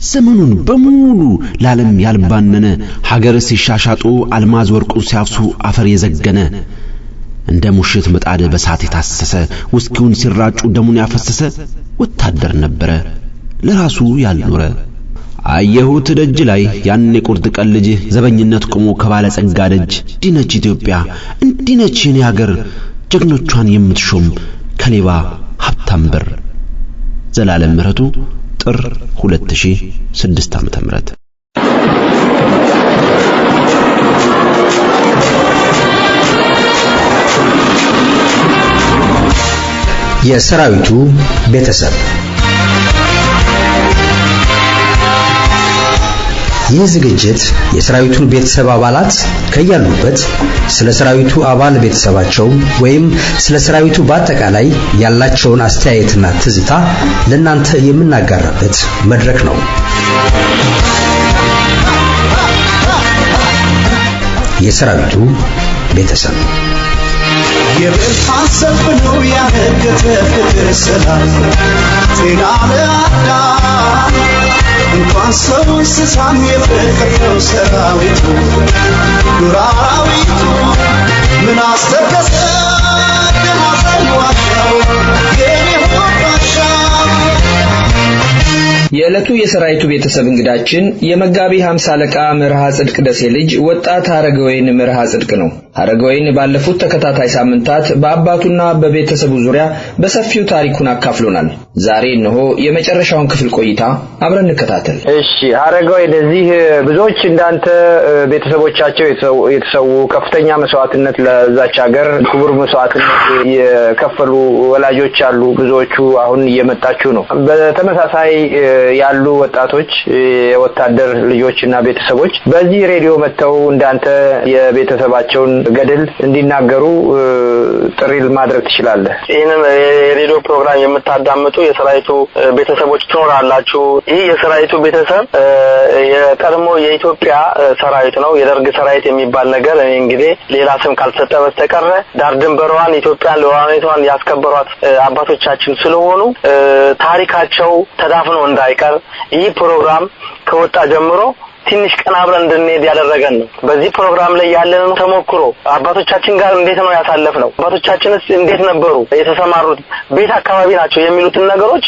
ዘመኑን በሙሉ ለዓለም ያልባነነ ሀገር ሲሻሻጡ አልማዝ ወርቁ ሲያፍሱ አፈር የዘገነ እንደ ሙሽት ምጣድ በሳት የታሰሰ ውስኪውን ሲራጩ ደሙን ያፈሰሰ ወታደር ነበረ ለራሱ ያልኖረ። አየሁት ደጅ ላይ ያን የቁርጥ ቀን ልጅ ዘበኝነት ቆሞ ከባለ ጸጋ ደጅ ዲነች ኢትዮጵያ እንዲነች የኔ ሀገር ጀግኖቿን የምትሾም ከሌባ ሀብታም በር። ዘላለም ምህረቱ ጥር 2006 ዓ.ም። የሰራዊቱ ቤተሰብ ይህ ዝግጅት የሰራዊቱን ቤተሰብ አባላት ከያሉበት ስለ ሰራዊቱ አባል ቤተሰባቸው ወይም ስለ ሰራዊቱ በአጠቃላይ ያላቸውን አስተያየትና ትዝታ ለናንተ የምናጋራበት መድረክ ነው። የሰራዊቱ ቤተሰብ የብርሃን ሰልፍ ነው ያነገተ ፍቅር ሰላም ጤና ለአዳም እንኳን ሰው እንስሳም የፍቅር ነው ሰራዊቱ ዱር አራዊቱ ምን አስተከሰ ደማሰል ዋሻው የኔ ሆባሻ የዕለቱ የሰራዊቱ ቤተሰብ እንግዳችን የመጋቢ 50 አለቃ መርሃ ጽድቅ ደሴ ልጅ ወጣት ሀረገወይን መርሃ ጽድቅ ነው። ሀረገወይን ባለፉት ተከታታይ ሳምንታት በአባቱና በቤተሰቡ ዙሪያ በሰፊው ታሪኩን አካፍሎናል። ዛሬ እነሆ የመጨረሻውን ክፍል ቆይታ አብረን እንከታተል። እሺ ሀረገወይን፣ እዚህ ብዙዎች እንዳንተ ቤተሰቦቻቸው የተሰው ከፍተኛ መስዋዕትነት ለዛች ሀገር ክቡር መስዋዕትነት የከፈሉ ወላጆች አሉ። ብዙዎቹ አሁን እየመጣችሁ ነው። በተመሳሳይ ያሉ ወጣቶች የወታደር ልጆችና ቤተሰቦች በዚህ ሬዲዮ መተው እንዳንተ የቤተሰባቸውን ገድል እንዲናገሩ ጥሪ ማድረግ ትችላለህ። ይሄንን የሬዲዮ ፕሮግራም የምታዳምጡ የሰራዊቱ ቤተሰቦች ትኖራላችሁ። ይህ የሰራዊቱ ቤተሰብ የቀድሞ የኢትዮጵያ ሰራዊት ነው። የደርግ ሰራዊት የሚባል ነገር እንግዲህ ሌላ ስም ካልተሰጠ በስተቀር ዳር ድንበሯን ኢትዮጵያን ሉዓላዊነቷን ያስከበሯት አባቶቻችን ስለሆኑ ታሪካቸው ተዳፍኖ እንዳይቀር ይህ ፕሮግራም ከወጣ ጀምሮ ትንሽ ቀን አብረን እንድንሄድ ያደረገን ነው። በዚህ ፕሮግራም ላይ ያለንን ተሞክሮ አባቶቻችን ጋር እንዴት ነው ያሳለፍነው፣ አባቶቻችንስ እንዴት ነበሩ የተሰማሩት፣ ቤት አካባቢ ናቸው የሚሉትን ነገሮች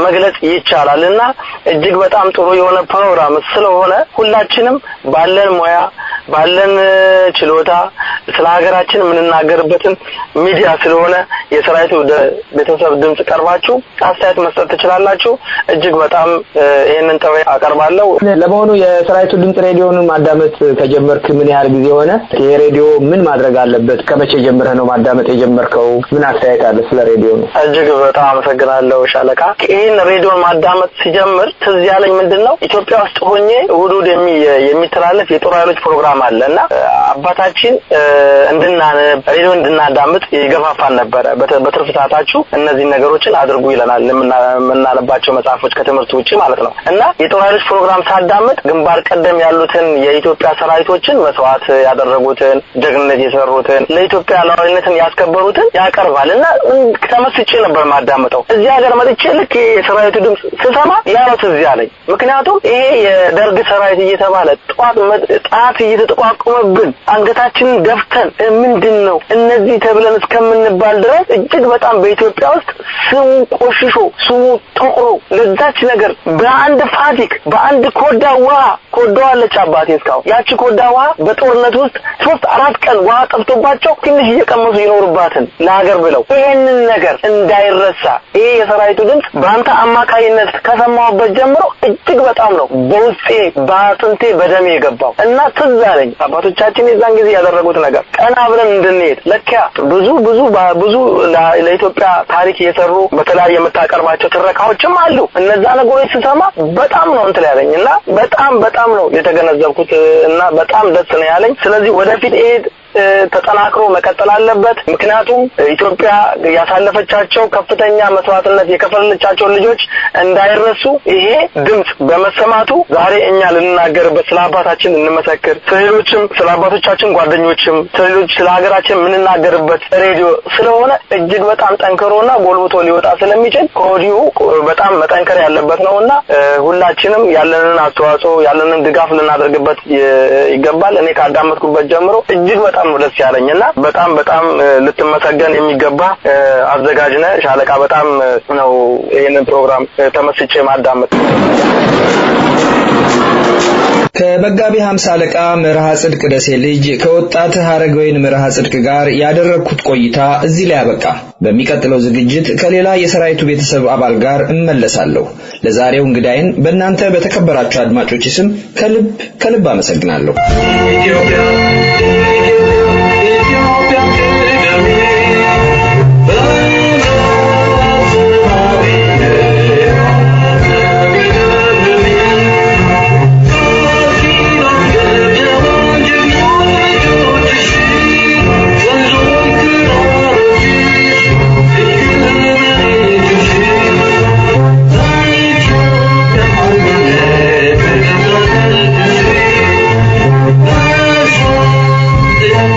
መግለጽ ይቻላልና እጅግ በጣም ጥሩ የሆነ ፕሮግራም ስለሆነ ሁላችንም ባለን ሙያ ባለን ችሎታ ስለ ሀገራችን የምንናገርበትን ሚዲያ ስለሆነ የሰራዊቱ ቤተሰብ ድምጽ ቀርባችሁ አስተያየት መስጠት ትችላላችሁ። እጅግ በጣም ይሄንን ጥሪ አቀርባለሁ። ለመሆኑ የሰራዊቱ ድምጽ ሬዲዮን ማዳመጥ ከጀመርክ ምን ያህል ጊዜ ሆነ? ይሄ ሬዲዮ ምን ማድረግ አለበት? ከመቼ ጀምረህ ነው ማዳመጥ የጀመርከው? ምን አስተያየት አለ ስለ ሬዲዮ ነው? እጅግ በጣም አመሰግናለሁ ሻለቃ። ይሄን ሬዲዮን ማዳመጥ ሲጀምር ትዝ ያለኝ ምንድነው ኢትዮጵያ ውስጥ ሆኜ እሑድ የሚተላለፍ የጦር ኃይሎች ፕሮግራም አለና አባታችን እንድናነብ ሬዲዮ እንድናዳምጥ ይገፋፋን ነበር። በትርፍ ሰዓታችሁ እነዚህ ነገሮችን አድርጉ ይለናል። የምናነባቸው መጽሐፎች ከትምህርት ውጪ ማለት ነው። እና የጦር ኃይሎች ፕሮግራም ሳዳምጥ ግንባር ቀደም ያሉትን የኢትዮጵያ ሰራዊቶችን መስዋዕት ያደረጉትን ጀግንነት የሰሩትን ለኢትዮጵያ ሉዓላዊነትን ያስከበሩትን ያቀርባልና ተመስጬ ነበር ማዳምጠው። እዚህ ሀገር መጥቼ ልክ የሰራዊቱ ድምጽ ስሰማ ያለው ትዝ ያለኝ። ምክንያቱም ይሄ የደርግ ሰራዊት እየተባለ ጣት እየተጠቋቆመብን አንገታችንን ደፍተን ምንድነው እነዚህ ተብለን እስከምንባል ድረስ እጅግ በጣም በኢትዮጵያ ውስጥ ስሙ ቆሽሾ ስሙ ጠቁሮ ለዛች ነገር በአንድ ፋቲክ በአንድ ኮዳ ውሃ ኮዳዋለች አባቴ እስካው ያቺ ኮዳ ውሃ በጦርነት ውስጥ 3-4 ቀን ውሃ ጠፍቶባቸው ትንሽ እየቀመሱ ይኖርባትን ለሀገር ብለው ይሄንን ነገር እንዳይረሳ ይሄ የሰራዊቱ ድምጽ በአንተ አማካይነት ከሰማሁበት ጀምሮ እጅግ በጣም ነው በውስጤ በአጥንቴ በደሜ የገባው እና ትዝ አለኝ አባቶቻችን የዛን ጊዜ ያደረጉት ነገር ቀና ብለን እንድንሄድ ለካ ብዙ ለኢትዮጵያ ታሪክ የሰሩ በተለያየ የምታቀርባቸው ትረካዎችም አሉ። እነዛ ነገሮች ስሰማ በጣም ነው እንትን ያለኝና በጣም ነው የተገነዘብኩት እና በጣም ደስ ነው ያለኝ። ስለዚህ ወደፊት ተጠናክሮ መቀጠል አለበት። ምክንያቱም ኢትዮጵያ ያሳለፈቻቸው ከፍተኛ መስዋዕትነት የከፈለቻቸው ልጆች እንዳይረሱ ይሄ ድምጽ በመሰማቱ ዛሬ እኛ ልንናገርበት ስለ አባታችን እንመሰክር፣ ስለሌሎችም ስለ አባቶቻችን ጓደኞችም ስለሌሎች ስለ ሀገራችን የምንናገርበት ሬዲዮ ስለሆነ እጅግ በጣም ጠንክሮና ጎልብቶ ሊወጣ ስለሚችል ከወዲሁ በጣም መጠንከር ያለበት ነውና ሁላችንም ያለንን አስተዋጽኦ ያለንን ድጋፍ ልናደርግበት ይገባል። እኔ ካዳመጥኩበት ጀምሮ እጅግ በጣም ነው ደስ ያለኝና በጣም ልትመሰገን የሚገባ አዘጋጅ ነህ ሻለቃ። በጣም ነው ይሄንን ፕሮግራም ተመስጬ ማዳመጥ። ከመጋቢ 50 አለቃ መርሃ ጽድቅ ደሴ ልጅ ከወጣት ሀረገወይን መርሃ ጽድቅ ጋር ያደረኩት ቆይታ እዚህ ላይ አበቃ። በሚቀጥለው ዝግጅት ከሌላ የሰራዊቱ ቤተሰብ አባል ጋር እመለሳለሁ። ለዛሬው እንግዳይን በእናንተ በተከበራችሁ አድማጮች ስም ከልብ አመሰግናለሁ። Yeah.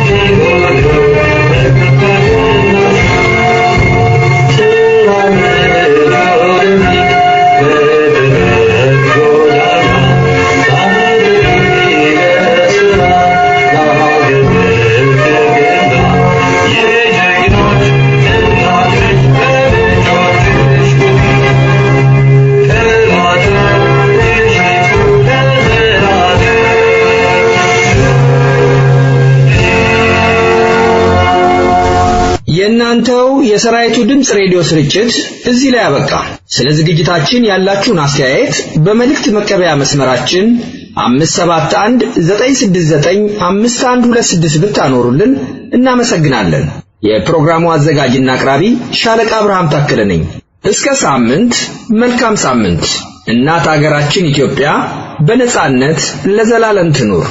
የሰራዊቱ ድምጽ ሬዲዮ ስርጭት እዚህ ላይ ያበቃ። ስለ ዝግጅታችን ያላችሁን አስተያየት በመልእክት መቀበያ መስመራችን 57196952126 ብታኖሩልን እናመሰግናለን። የፕሮግራሙ አዘጋጅና አቅራቢ ሻለቃ አብርሃም ታከለ ነኝ። እስከ ሳምንት፣ መልካም ሳምንት። እናት ሀገራችን ኢትዮጵያ በነጻነት ለዘላለም ትኑር።